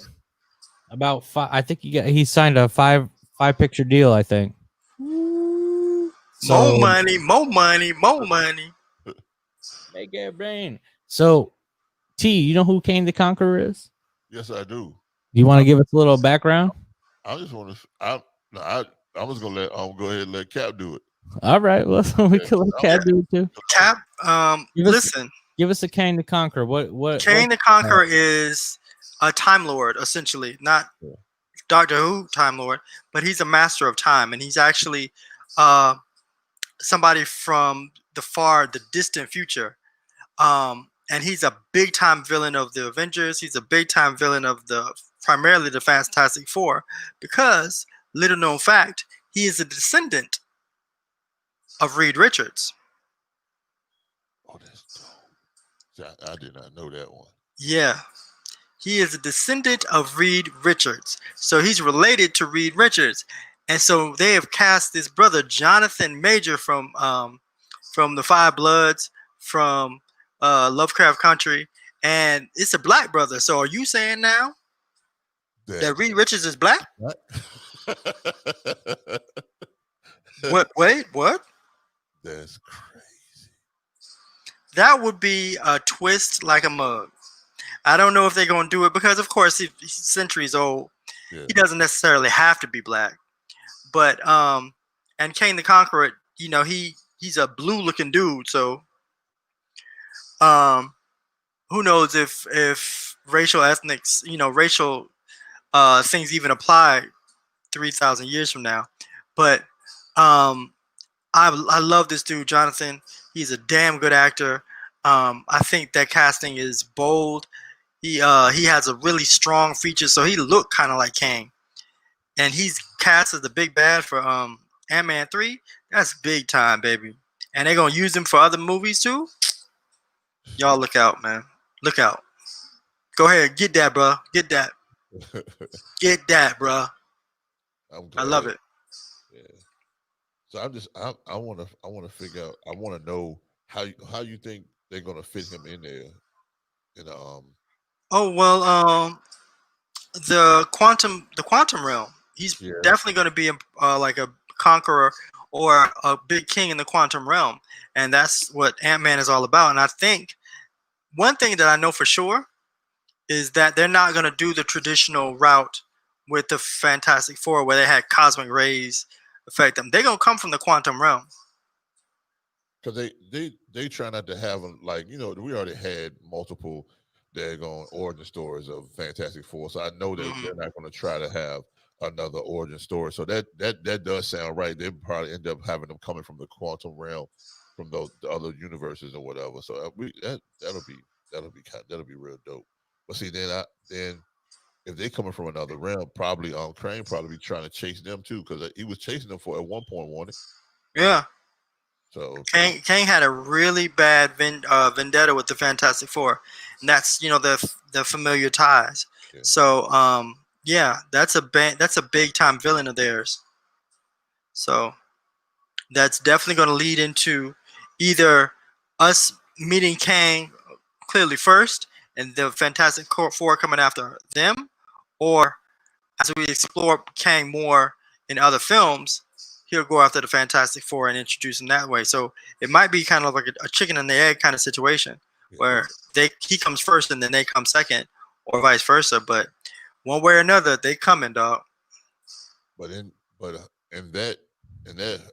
about five. I think he signed a five picture deal. I think. More money, more money, more money. Make it rain. So, T, you know who Kang the Conqueror is? Yes, I do. Do you want to give us a little background? I just want to. I was gonna go ahead and let Cap do it. All right. Well, we can let Cat do it too. Cap, listen. Give us a Kang the Conqueror. What? Kang the Conqueror is a Time Lord, essentially, not Doctor Who Time Lord, but he's a master of time, and he's actually somebody from the distant future. And he's a big time villain of the Avengers. He's a big time villain of primarily the Fantastic Four, because little known fact, he is a descendant of Reed Richards. Oh, that's dope. I did not know that one. Yeah. He is a descendant of Reed Richards. So he's related to Reed Richards. And so they have cast this brother, Jonathan Major, from the Five Bloods, from Lovecraft Country. And it's a black brother. So are you saying now that Reed Richards is black? What? What? Wait, what? That's crazy. That would be a twist like a mug. I don't know if they're going to do it because, of course, he's centuries old. Yeah. He doesn't necessarily have to be black. But and Kang the Conqueror, he's a blue-looking dude. So who knows if racial things even apply 3,000 years from now. But I love this dude, Jonathan. He's a damn good actor. I think that casting is bold. He has a really strong feature, so he looked kind of like Kang. And he's cast as the big bad for Ant-Man 3. That's big time, baby. And they're going to use him for other movies too. Y'all look out, man. Look out. Go ahead. Get that, bro. Get that. Get that, bro. I love it. Yeah. So I want to figure out. I want to know how you think they're going to fit him in there. Oh well, the quantum realm. He's definitely going to be like a conqueror or a big king in the quantum realm, and that's what Ant-Man is all about. And I think one thing that I know for sure is that they're not going to do the traditional route with the Fantastic Four, where they had cosmic rays affect them. They're going to come from the quantum realm. Because they try not to have them, like, we already had multiple daggone origin stories of Fantastic Four, so I know that they're not going to try to have another origin story. So that does sound right. They probably end up having them coming from the quantum realm, from the other universes or whatever. So that'll be that'll be real dope. But see, then if they coming from another realm, probably Crane probably be trying to chase them too, because he was chasing them for at one point, wasn't Yeah. he? So Kang had a really bad vendetta with the Fantastic Four, and that's the familiar ties. Yeah. So yeah, that's a big time villain of theirs. So that's definitely going to lead into either us meeting Kang clearly first, and the Fantastic Four coming after them, or as we explore Kang more in other films, he'll go after the Fantastic Four and introduce them that way. So it might be kind of like a chicken and the egg kind of situation, where he comes first and then they come second, or vice versa. But one way or another, they coming, dog. But in that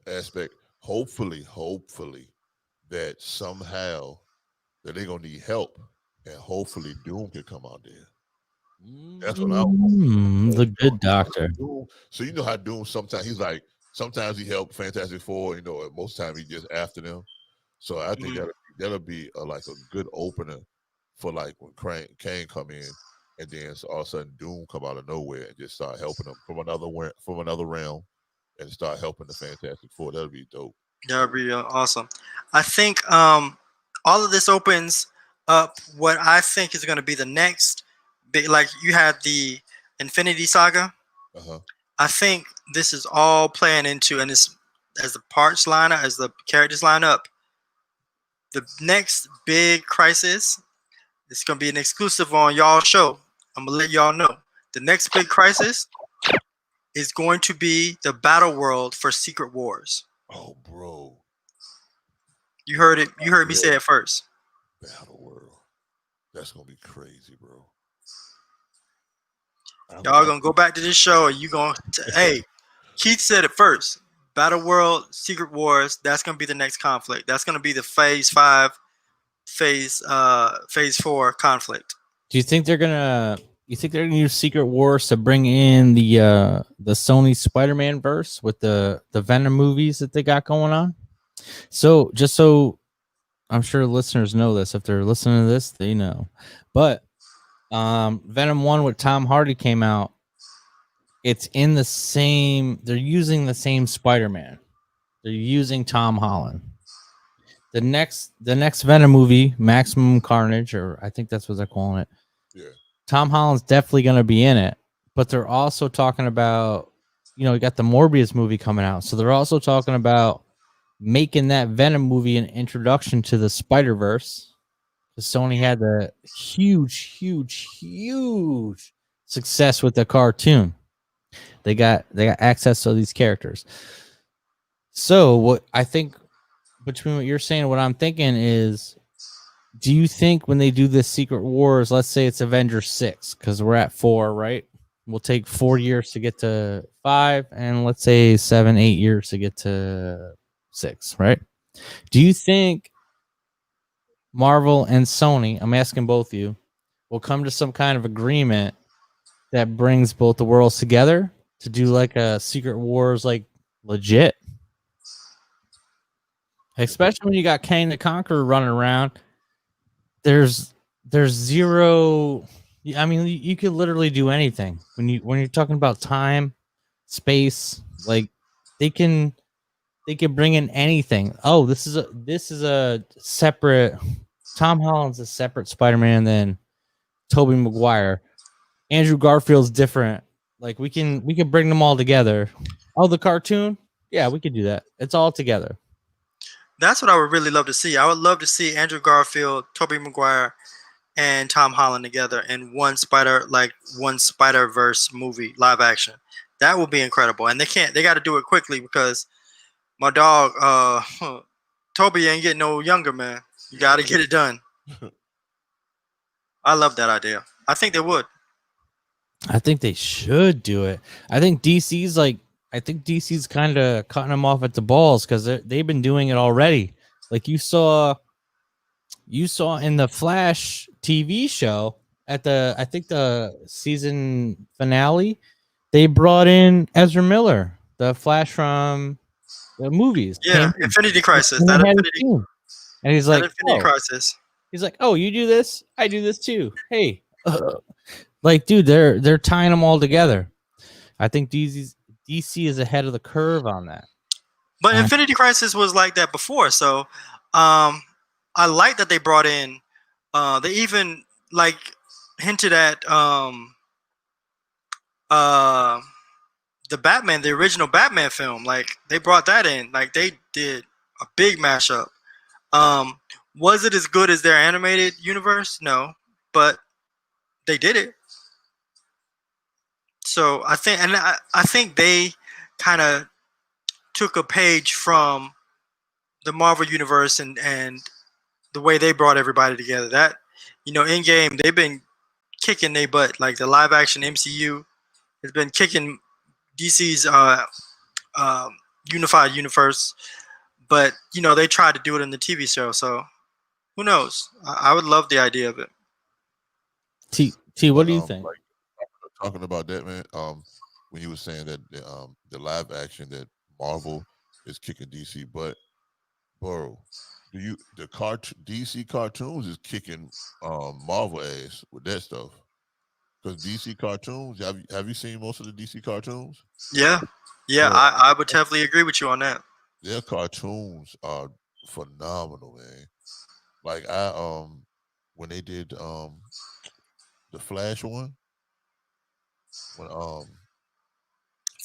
aspect, hopefully that somehow that they're gonna need help, and hopefully Doom can come out there. That's what I want. The good doctor. So you know how Doom sometimes sometimes he helped Fantastic Four, and most time he just after them. So I think that'll be like a good opener for like when Kane come in, and then all of a sudden Doom come out of nowhere and just start helping them from another realm, and start helping the Fantastic Four. That'll be dope. That would be awesome. I think all of this opens up what I think is going to be the next big. Like you had the Infinity Saga. I think this is all playing into, and it's as the parts line up, as the characters line up. The next big crisis. It's going to be an exclusive on y'all show. I'm gonna let y'all know. The next big crisis is going to be the battle world for Secret Wars. Oh, bro. You heard it. You heard me say it first. Battle world. That's gonna be crazy, bro. Y'all gonna go back to this show and you gonna hey, Keith said it first. Battle World, Secret Wars, that's gonna be the next conflict. That's gonna be the phase 4 conflict. Do you think they're gonna use Secret Wars to bring in the Sony Spider-Man verse with the Venom movies that they got going on? So just so I'm sure listeners know this, if they're listening to this, they know. But Venom 1 with Tom Hardy came out. It's in the same, they're using the same Spider-Man. They're using Tom Holland. The next Venom movie, Maximum Carnage, or I think that's what they're calling it. Yeah. Tom Holland's definitely going to be in it, but they're also talking about, we got the Morbius movie coming out. So they're also talking about making that Venom movie an introduction to the Spider-Verse. Because Sony had the huge success with the cartoon. They got access to these characters. So what I think between what you're saying and what I'm thinking is, do you think when they do this Secret Wars, let's say it's Avengers 6, because we're at 4, right? We'll take 4 years to get to 5, and let's say 7, 8 years to get to 6, right? Do you think Marvel and Sony, I'm asking both of you, will come to some kind of agreement that brings both the worlds together to do like a Secret Wars, like legit? Especially when you got Kang the Conqueror running around. There's zero. I mean, you could literally do anything when you're talking about time, space. Like they can bring in anything. Oh, this is a separate. Tom Holland's a separate Spider-Man than Tobey Maguire. Andrew Garfield's different. Like we can bring them all together. Oh, the cartoon? Yeah, we could do that. It's all together. That's what I would really love to see. I would love to see Andrew Garfield, Tobey Maguire, and Tom Holland together in one Spider-Verse movie, live action. That would be incredible. And they got to do it quickly because my dog, Toby ain't getting no younger, man. You got to get it done. I love that idea. I think they would. I think they should do it. I think DC's kind of cutting them off at the balls because they've been doing it already. Like you saw in the Flash TV show at the season finale, they brought in Ezra Miller, the Flash from the movies. Yeah, Infinity Crisis. And he's like, Infinity Crisis. He's like, "Oh, you do this, I do this too. Hey, like, dude, they're tying them all together. I think DC is ahead of the curve on that. But Infinity Crisis was like that before, so I like that they brought in. They even like hinted at uh, the Batman, the original Batman film. Like they brought that in. Like they did a big mashup. Was it as good as their animated universe? No, but they did it. So I think, and I think they kind of took a page from the Marvel universe and the way they brought everybody together. That in game they've been kicking their butt. Like the live action MCU has been kicking DC's unified universe, but they tried to do it in the TV show. So who knows? I would love the idea of it. T, what do you think? Like, talking about that, man. When you were saying that the live action that Marvel is kicking DC, but bro, the DC cartoons is kicking Marvel ass with that stuff. Because DC cartoons, have you seen most of the DC cartoons? Yeah, Bro, I would definitely agree with you on that. their cartoons are phenomenal, man. Like when they did the Flash one, when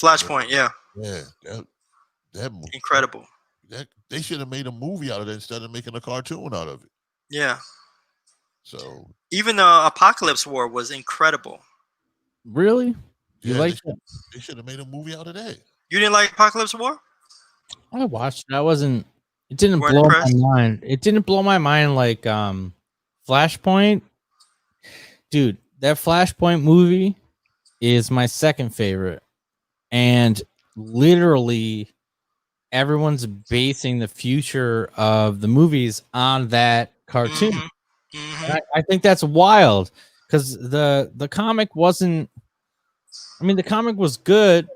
Flashpoint, yeah, that movie, incredible. that they should have made a movie out of that instead of making a cartoon out of it. Yeah. So even the Apocalypse War was incredible. Really? You yeah, like that? they should have made a movie out of that. You didn't like Apocalypse War? I watched it. I wasn't. It didn't Weren't blow impressed? my mind. It didn't blow my mind like Flashpoint. Dude, that Flashpoint movie is my second favorite, and literally everyone's basing the future of the movies on that cartoon. I think that's wild because the comic wasn't. I mean, the comic was good,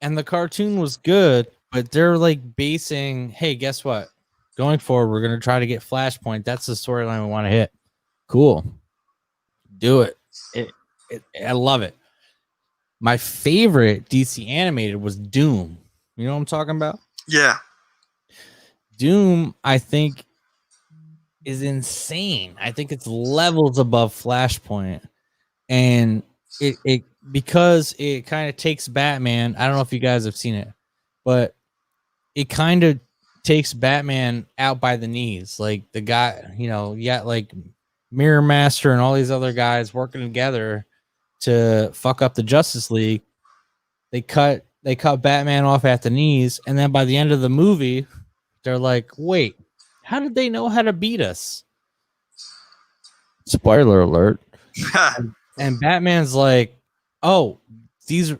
and the cartoon was good, but they're like basing. Hey, guess what? Going forward, we're gonna try to get Flashpoint. That's the storyline we want to hit. Cool, do it. I love it. My favorite DC animated was Doom. You know what I'm talking about? Yeah. Doom, I think, is insane. I think it's levels above Flashpoint, and it because it kind of takes Batman. I don't know if you guys have seen it, but it kind of takes Batman out by the knees. Like the guy, you got like Mirror Master and all these other guys working together to fuck up the Justice League. They cut Batman off at the knees, and then by the end of the movie, they're like, "Wait, how did they know how to beat us?" Spoiler alert. And Batman's like, "Oh, these are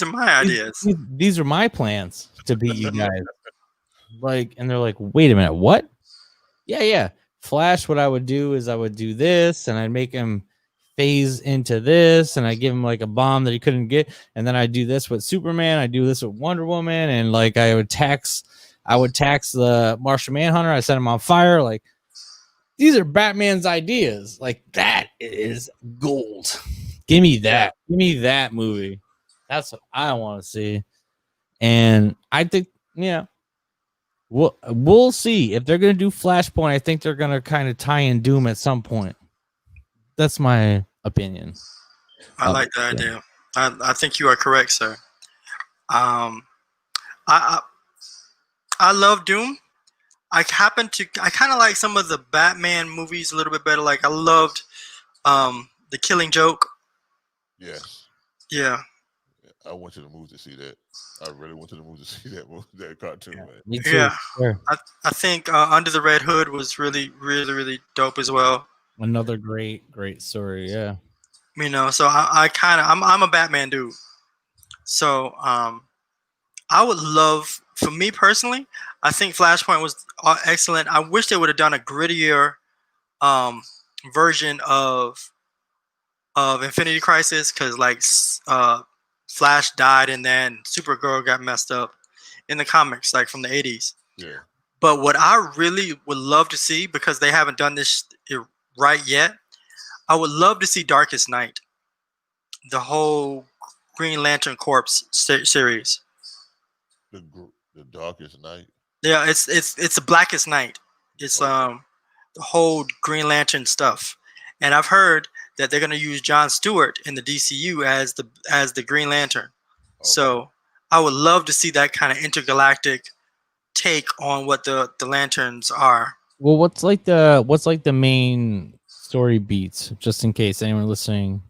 my ideas. These are my plans to beat you guys." Like, and they're like, "Wait a minute, what?" Yeah. Flash, what I would do is I would do this, and I'd make him phase into this, and I give him like a bomb that he couldn't get, and then I do this with Superman, I do this with Wonder Woman, and like I would tax the Martian Manhunter, I set him on fire. Like, these are Batman's ideas. Like, that is gold. Give me that. Give me that movie. That's what I want to see. And I think, we'll see if they're gonna do Flashpoint. I think they're gonna kind of tie in Doom at some point. That's my opinion. I like that idea. I think you are correct, sir. I love Doom. I kind of like some of the Batman movies a little bit better. Like I loved The Killing Joke. Yes. Yeah. I went to the movie to see that. I really went to the movie to see that cartoon, man. Me too. Yeah. Sure. I think Under the Red Hood was really, really, really dope as well. Another great story. Yeah. So I'm a Batman dude. So I would love, for me personally, I think Flashpoint was excellent. I wish they would have done a grittier version of Infinity Crisis, because like Flash died and then Supergirl got messed up in the comics, like from the 80s. Yeah. But what I really would love to see, because they haven't done this right yet, I would love to see Darkest Night, the whole Green Lantern Corps series. The Darkest Night. Yeah, it's the Blackest Night. It's the whole Green Lantern stuff, and I've heard that they're gonna use John Stewart in the DCU as the Green Lantern. Okay. So I would love to see that kind of intergalactic take on what the lanterns are. Well, what's like the main story beats, just in case anyone listening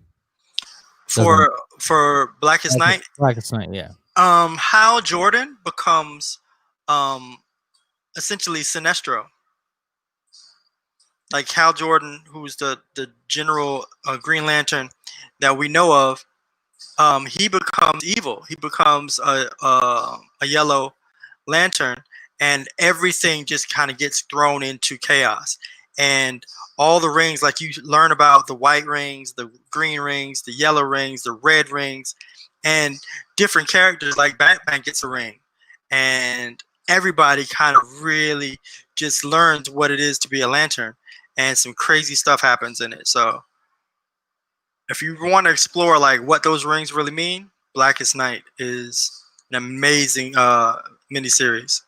for Blackest Night? Blackest Night, yeah. Hal Jordan becomes essentially Sinestro. Like Hal Jordan, who's the general Green Lantern that we know of, he becomes evil. He becomes a Yellow Lantern, and everything just kind of gets thrown into chaos. And all the rings, like you learn about the white rings, the green rings, the yellow rings, the red rings, and different characters like Batman gets a ring, and everybody kind of really just learns what it is to be a lantern, and some crazy stuff happens in it. So if you want to explore like what those rings really mean, Blackest Night is an amazing miniseries.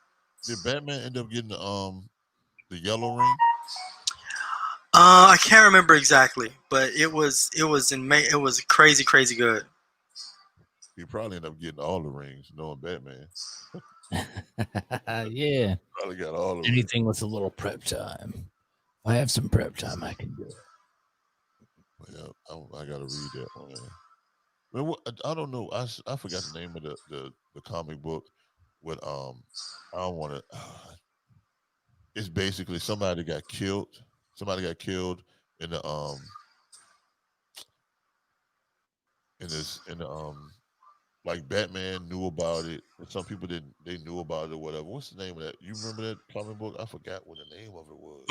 Did Batman end up getting the yellow ring? I can't remember exactly, but it was crazy good. He probably ended up getting all the rings, knowing Batman. Yeah. Probably got all of anything with a little prep time. I have some prep time, I can do it. Yeah, I gotta read that one. Man, I don't know. I forgot the name of the comic book. With I don't want to. It's basically somebody got killed. Somebody got killed in the like Batman knew about it, but some people didn't. They knew about it or whatever. What's the name of that? You remember that comic book? I forgot what the name of it was.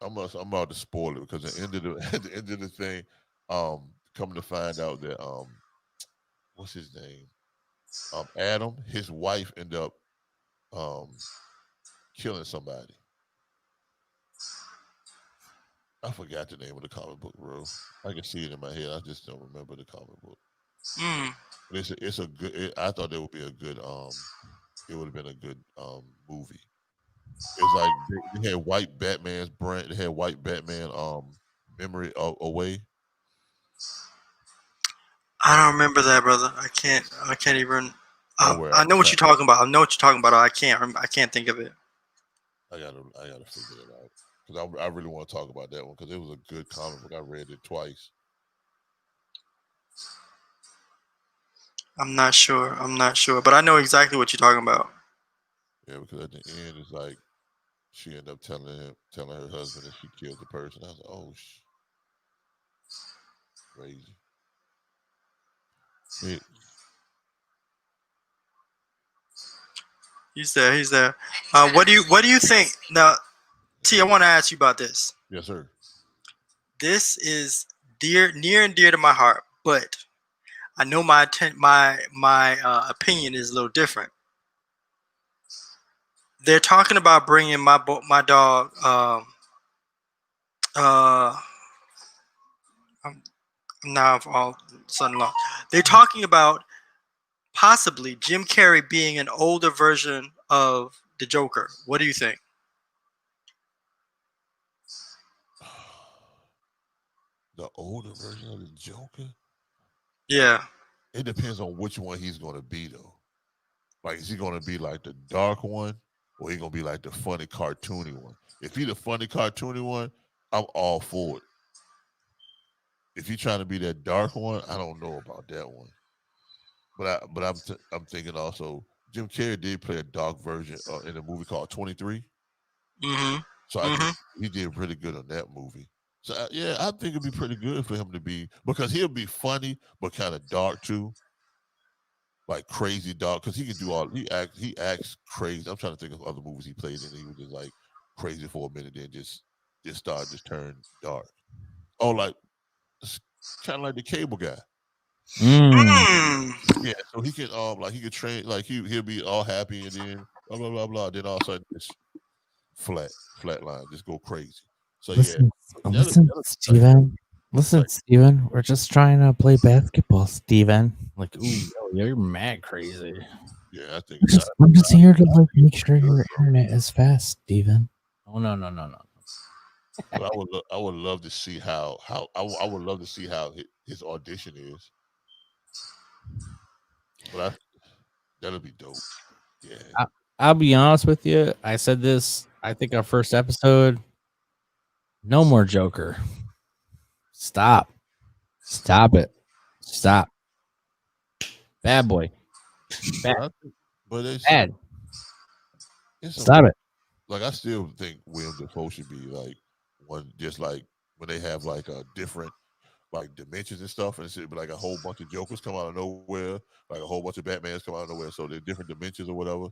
I'm about to spoil it because at the end of the thing, coming to find out that what's his name? Adam, his wife ended up killing somebody. I forgot the name of the comic book, bro. I can see it in my head. I just don't remember the comic book. But it's a good. I thought it would be a good. It would have been a good movie. It's like they had white Batman's brand. They had white Batman memory away. I don't remember that, brother. I can't even. I know what you're talking about. I can't think of it. I gotta figure it out because I really want to talk about that one because it was a good comic book. I read it twice. I'm not sure, but I know exactly what you're talking about. Yeah, because at the end it's like she ended up telling her husband that she killed the person. I was like, oh, crazy. Yeah. He's there. What do you think now? T, I want to ask you about this. Yes, sir. This is near and dear to my heart, but I know my opinion is a little different. They're talking about bringing my dog. Now of all sudden long. They're talking about possibly Jim Carrey being an older version of the Joker. What do you think? The older version of the Joker? Yeah. It depends on which one he's going to be, though. Like, is he going to be like the dark one, or he going to be like the funny, cartoony one? If he's the funny, cartoony one, I'm all for it. If you're trying to be that dark one, I don't know about that one. But I'm thinking also Jim Carrey did play a dark version in a movie called 23. Mm-hmm. So I think he did pretty good on that movie. So yeah, I think it'd be pretty good for him to be, because he'll be funny but kind of dark too, like crazy dark. Because he can do he acts crazy. I'm trying to think of other movies he played in. He was just like crazy for a minute, then just turn dark. Oh, like kind of like the Cable Guy. Yeah, so he can he could train, like he'll be all happy, and then blah blah blah blah. Then all of a sudden it's flat line, just go crazy. So Listen, yeah, listen, Steven. Listen, Steven. We're just trying to play basketball, Steven. Like, ooh, yo, you're mad crazy. yeah, I think I'm just here to like make sure your internet is fast, Steven. Oh no. but I would love to see how I would love to see how his audition is. But that'll be dope. Yeah. I'll be honest with you. I said this. I think our first episode. No more Joker. Stop it. Stop. Bad boy. Bad. But it's Bad. it's Stop it. like I still think William Dafoe should be like one, just like when they have like a different like dimensions and stuff, and it should be like a whole bunch of Jokers come out of nowhere, like a whole bunch of Batmans come out of nowhere. So they're different dimensions or whatever.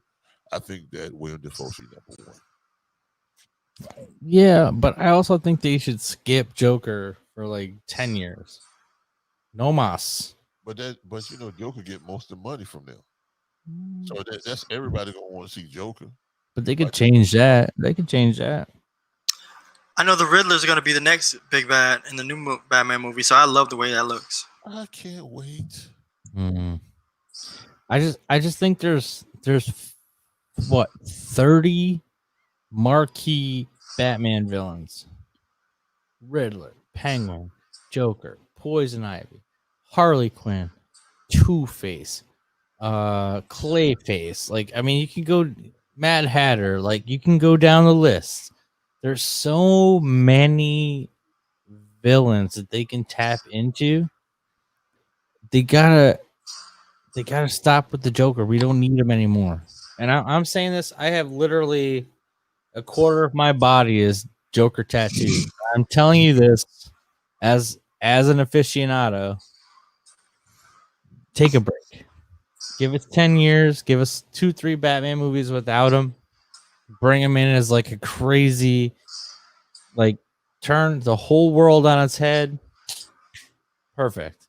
I think that William Dafoe should be number one. Yeah, but I also think they should skip Joker for like 10 years. No mas. But you know, Joker get most of the money from them. So that's everybody gonna want to see Joker. But they could change that. They could change that. I know the Riddler's going to be the next big bad in the new Batman movie, so I love the way that looks. I can't wait. I just think there's what 30 marquee Batman villains: Riddler, Penguin, Joker, Poison Ivy, Harley Quinn, Two-Face, Clayface. Like, I mean, you can go Mad Hatter. Like, you can go down the list. There's so many villains that they can tap into. They gotta stop with the Joker. We don't need him anymore. And I'm saying this. I have literally a quarter of my body is Joker tattooed. I'm telling you this as an aficionado. Take a break. Give us 10 years. Give us 2-3 Batman movies without him. Bring him in as like a crazy, like turn the whole world on its head. Perfect.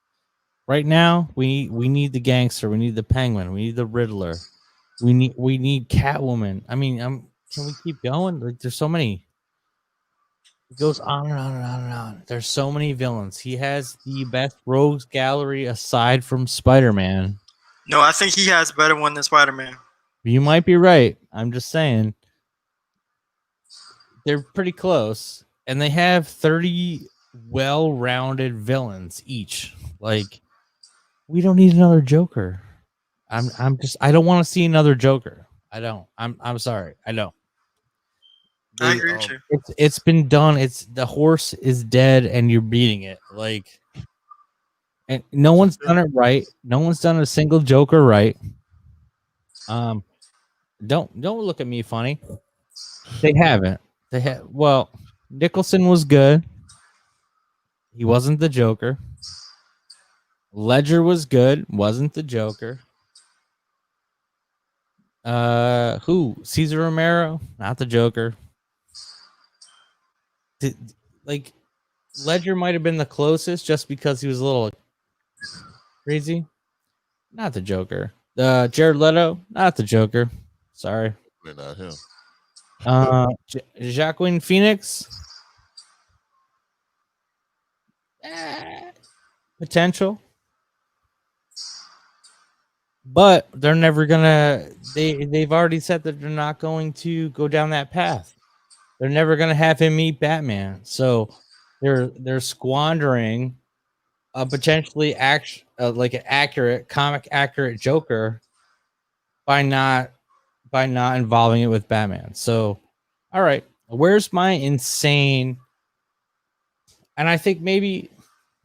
Right now, we need the gangster. We need the Penguin. We need the Riddler. We need Catwoman. I mean, can we keep going? Like, there's so many. It goes on and on and on and on. There's so many villains. He has the best rogues gallery aside from Spider-Man. No, I think he has a better one than Spider-Man. You might be right. I'm just saying. They're pretty close. And they have 30 well-rounded villains each. Like, we don't need another Joker. I don't want to see another Joker. I don't. I'm sorry. I don't. I agree with you. It's been done. It's the horse is dead and you're beating it. Like, and no one's done it right. No one's done a single Joker right. Don't look at me funny. They haven't. Well, Nicholson was good. He wasn't the Joker. Ledger was good. Wasn't the Joker. Who? Cesar Romero? Not the Joker. Like, Ledger might have been the closest just because he was a little crazy. Not the Joker. Jared Leto? Not the Joker. Sorry. Not him. Joaquin Phoenix? Potential. But they're never gonna. They've already said that they're not going to go down that path. They're never gonna have him meet Batman. So they're squandering a potentially like an accurate comic accurate Joker by not involving it with Batman. So, all right, where's my insane? And I think maybe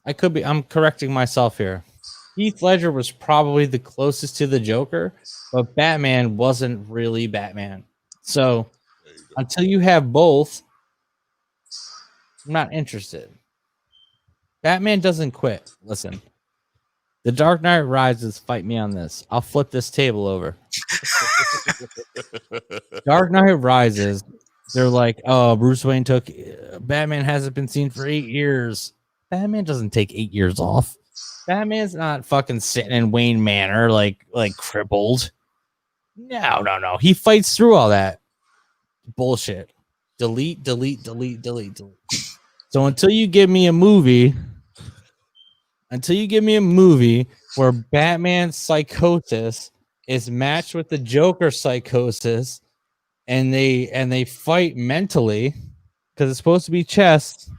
I'm correcting myself here. Heath Ledger was probably the closest to the Joker, but Batman wasn't really Batman. So until you have both, I'm not interested. Batman doesn't quit. Listen, The Dark Knight Rises. Fight me on this. I'll flip this table over. Dark Knight Rises. They're like, oh, Bruce Wayne took. Batman hasn't been seen for 8 years. Batman doesn't take 8 years off. Batman's not fucking sitting in Wayne Manor like crippled. No. He fights through all that bullshit. Delete. So until you give me a movie where Batman's psychosis is matched with the Joker psychosis, and they fight mentally because it's supposed to be chess.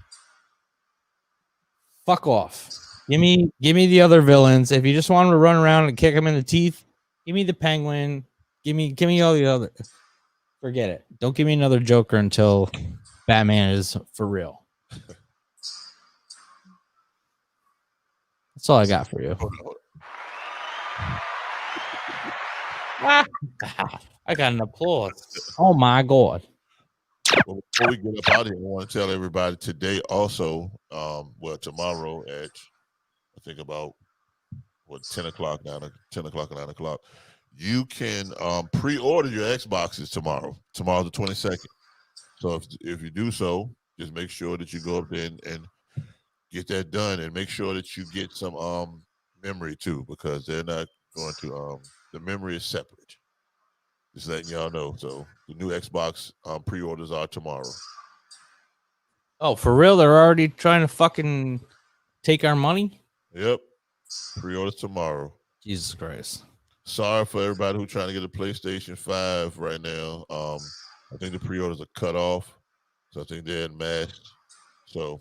Fuck off. Give me the other villains. If you just want them to run around and kick them in the teeth, give me the Penguin. Give me all the other. Forget it. Don't give me another Joker until Batman is for real. That's all I got for you. I got an applause. Oh my god. Well, before we get up out of here, I want to tell everybody today also, tomorrow at I think about 10 o'clock, 10 o'clock or 9 o'clock, you can pre-order your Xboxes tomorrow. Tomorrow's the 22nd. So if you do so, just make sure that you go up there and get that done, and make sure that you get some memory too, because they're not going to the memory is separate. Just letting y'all know. So the new Xbox pre-orders are tomorrow. Oh, for real? They're already trying to fucking take our money? Yep. Pre-orders tomorrow. Jesus Christ. Sorry for everybody who's trying to get a PlayStation 5 right now. I think the pre-orders are cut off. So I think they're in mass. So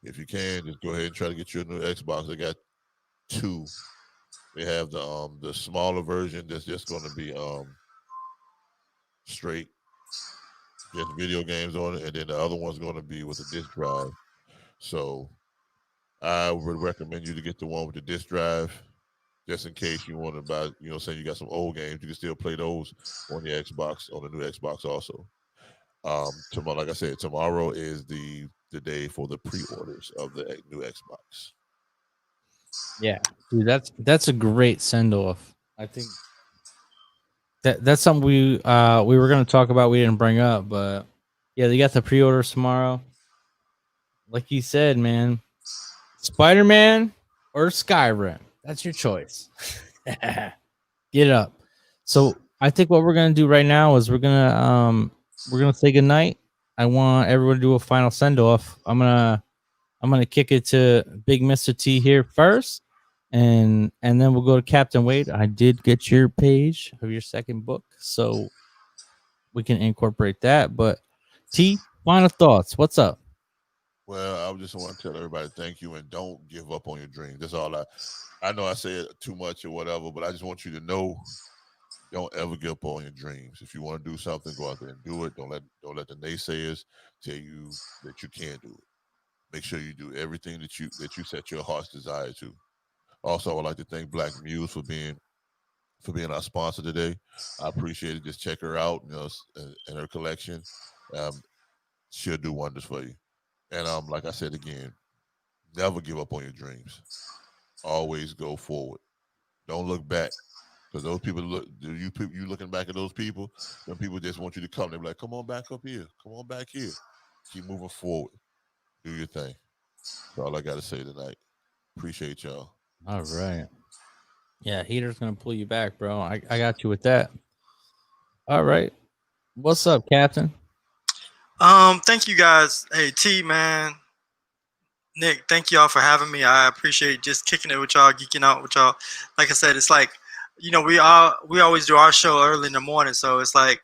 if you can, just go ahead and try to get your new Xbox. They got two. They have the smaller version that's just going to be straight, just video games on it, and then the other one's going to be with a disc drive. So I would recommend you to get the one with the disc drive, just in case you want to buy. Say you got some old games, you can still play those on your Xbox, on the new Xbox also. Tomorrow, like I said, tomorrow is the day for the pre-orders of the new Xbox. Yeah, dude, that's a great send off. I think that's something we were going to talk about. We didn't bring up, but yeah, they got the pre-orders tomorrow. Like you said, man, Spider-Man or Skyrim. That's your choice. Get it up. So I think what we're gonna do right now is we're gonna say goodnight. I want everyone to do a final send off. I'm gonna kick it to Big Mr. T here first, and then we'll go to Captain Wade. I did get your page of your second book, so we can incorporate that. But T, final thoughts. What's up? Well, I just want to tell everybody thank you, and don't give up on your dreams. That's all I know I say it too much or whatever, but I just want you to know, don't ever give up on your dreams. If you want to do something, go out there and do it. Don't let the naysayers tell you that you can't do it. Make sure you do everything that you set your heart's desire to. Also, I would like to thank Black Muse for being our sponsor today. I appreciate it. Just check her out, and her collection. She'll do wonders for you. And like I said again, never give up on your dreams. Always go forward. Don't look back, because those people you looking back at those people. When people just want you to come, they're like, "Come on back up here. Come on back here." Keep moving forward. Do your thing. That's all I got to say tonight. Appreciate y'all. All right. Yeah, Heater's gonna pull you back, bro. I got you with that. All right. What's up, Captain? Thank you guys. Hey, T, man, Nick, thank y'all for having me. I appreciate just kicking it with y'all, geeking out with y'all. Like I said, it's like, we always do our show early in the morning, so it's like,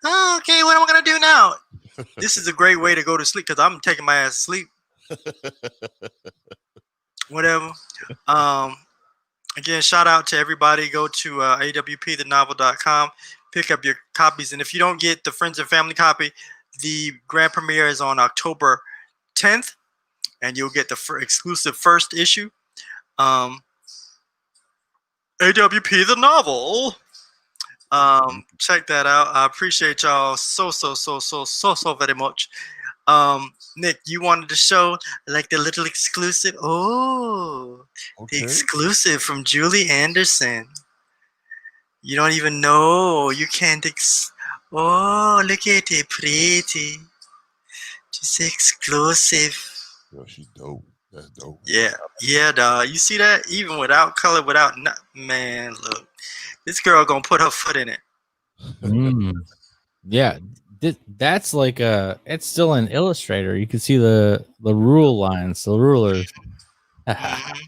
oh, okay, what am I gonna do now? This is a great way to go to sleep, because I'm taking my ass to sleep. Whatever. Again, shout out to everybody. Go to awpthenovel.com, pick up your copies, and if you don't get the Friends and Family copy, the grand premiere is on October 10th, and you'll get the exclusive first issue. AWP the Novel. Check that out. I appreciate y'all so very much. Nick, you wanted to show like the little exclusive. Oh, okay. The exclusive from Julie Anderson. You don't even know. You can't. Oh, look at it, pretty. Just exclusive. Yo, she's dope. That's dope. Yeah, dog. You see that? Even without color, man, look. This girl gonna put her foot in it. Mm. Yeah, that's like it's still an Illustrator. You can see the rule lines, the rulers. Mhm.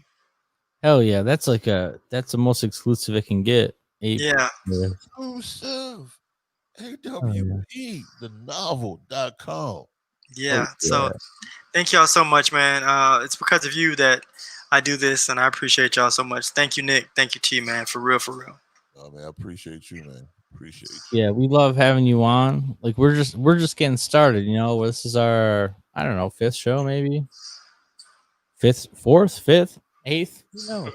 Hell yeah, that's the most exclusive it can get. Yeah. Exclusive. AWP, the novel.com. Yeah. Oh, So yeah. thank y'all so much, man. It's because of you that I do this, and I appreciate y'all so much. Thank you, Nick. Thank you, T, man. For real, for real. Oh man, I appreciate you, man. Appreciate you. Yeah, we love having you on. Like we're just getting started, you know. This is our, I don't know, 5th show, maybe 5th, 4th, 5th, 8th, you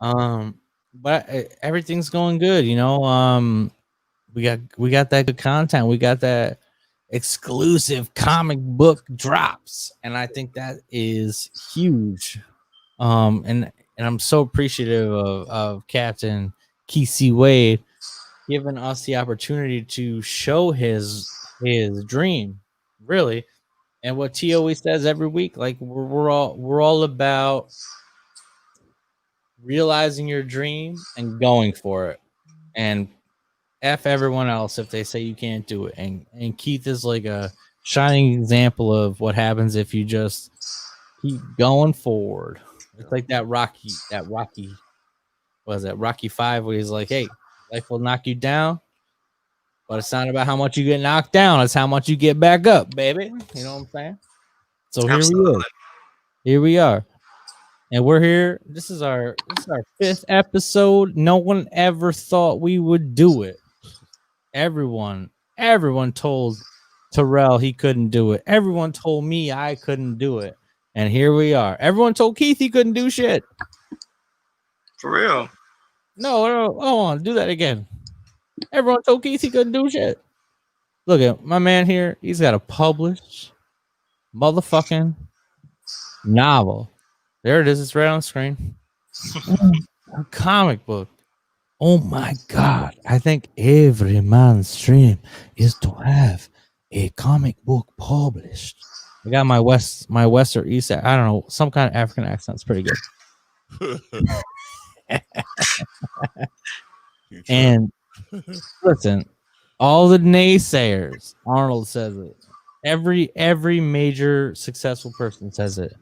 know. But everything's going good, you know. We got that good content. We got that exclusive comic book drops, and I think that is huge. And I'm so appreciative of Captain Kesey Wade giving us the opportunity to show his dream, really. And what T always says every week, like we're all about realizing your dream and going for it. And F everyone else if they say you can't do it. And Keith is like a shining example of what happens if you just keep going forward. It's like that Rocky, was that Rocky 5, where he's like, hey, life will knock you down, but it's not about how much you get knocked down, it's how much you get back up, baby. You know what I'm saying? So Absolutely. Here we are. And we're here. This is our 5th episode. No one ever thought we would do it. Everyone told Terrell he couldn't do it. Everyone told me I couldn't do it. And here we are. Everyone told Keith he couldn't do shit. For real. No, hold on, do that again. Everyone told Keith he couldn't do shit. Look at my man here. He's got a published motherfucking novel. There it is. It's right on the screen. A comic book. Oh my God. I think every man's dream is to have a comic book published. I got my west or east. I don't know. Some kind of African accent. It's pretty good. And listen, all the naysayers, Arnold says it. Every major successful person says it.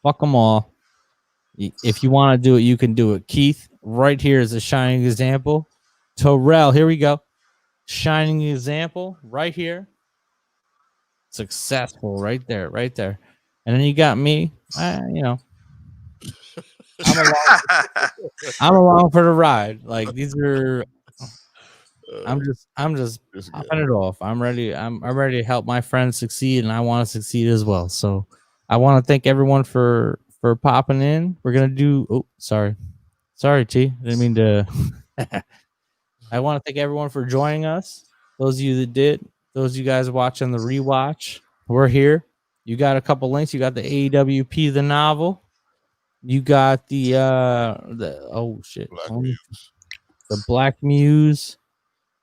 Fuck them all. If you want to do it, you can do it. Keith, right here is a shining example. Terrell, here we go. Shining example, right here. Successful, right there. And then you got me. You know, I'm along for the ride. Like these are. I'm just popping it off. I'm ready. I'm ready to help my friends succeed, and I want to succeed as well. So I want to thank everyone for popping in. We're gonna do. Oh, sorry, T. I didn't mean to. I want to thank everyone for joining us. Those of you that did, those of you guys watching the rewatch, we're here. You got a couple links. You got the AWP, the novel. You got the oh shit, the Black Muse.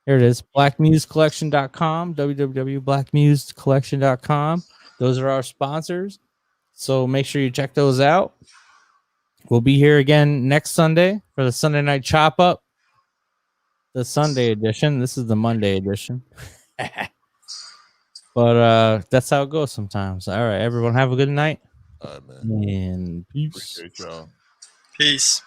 Here it is, blackmusecollection.com, www.blackmusecollection.com. Those are our sponsors. So make sure you check those out. We'll be here again next Sunday for the Sunday night chop up. The Sunday edition. This is the Monday edition. But that's how it goes sometimes. All right, everyone have a good night. All right, man. And peace. Appreciate y'all. Peace.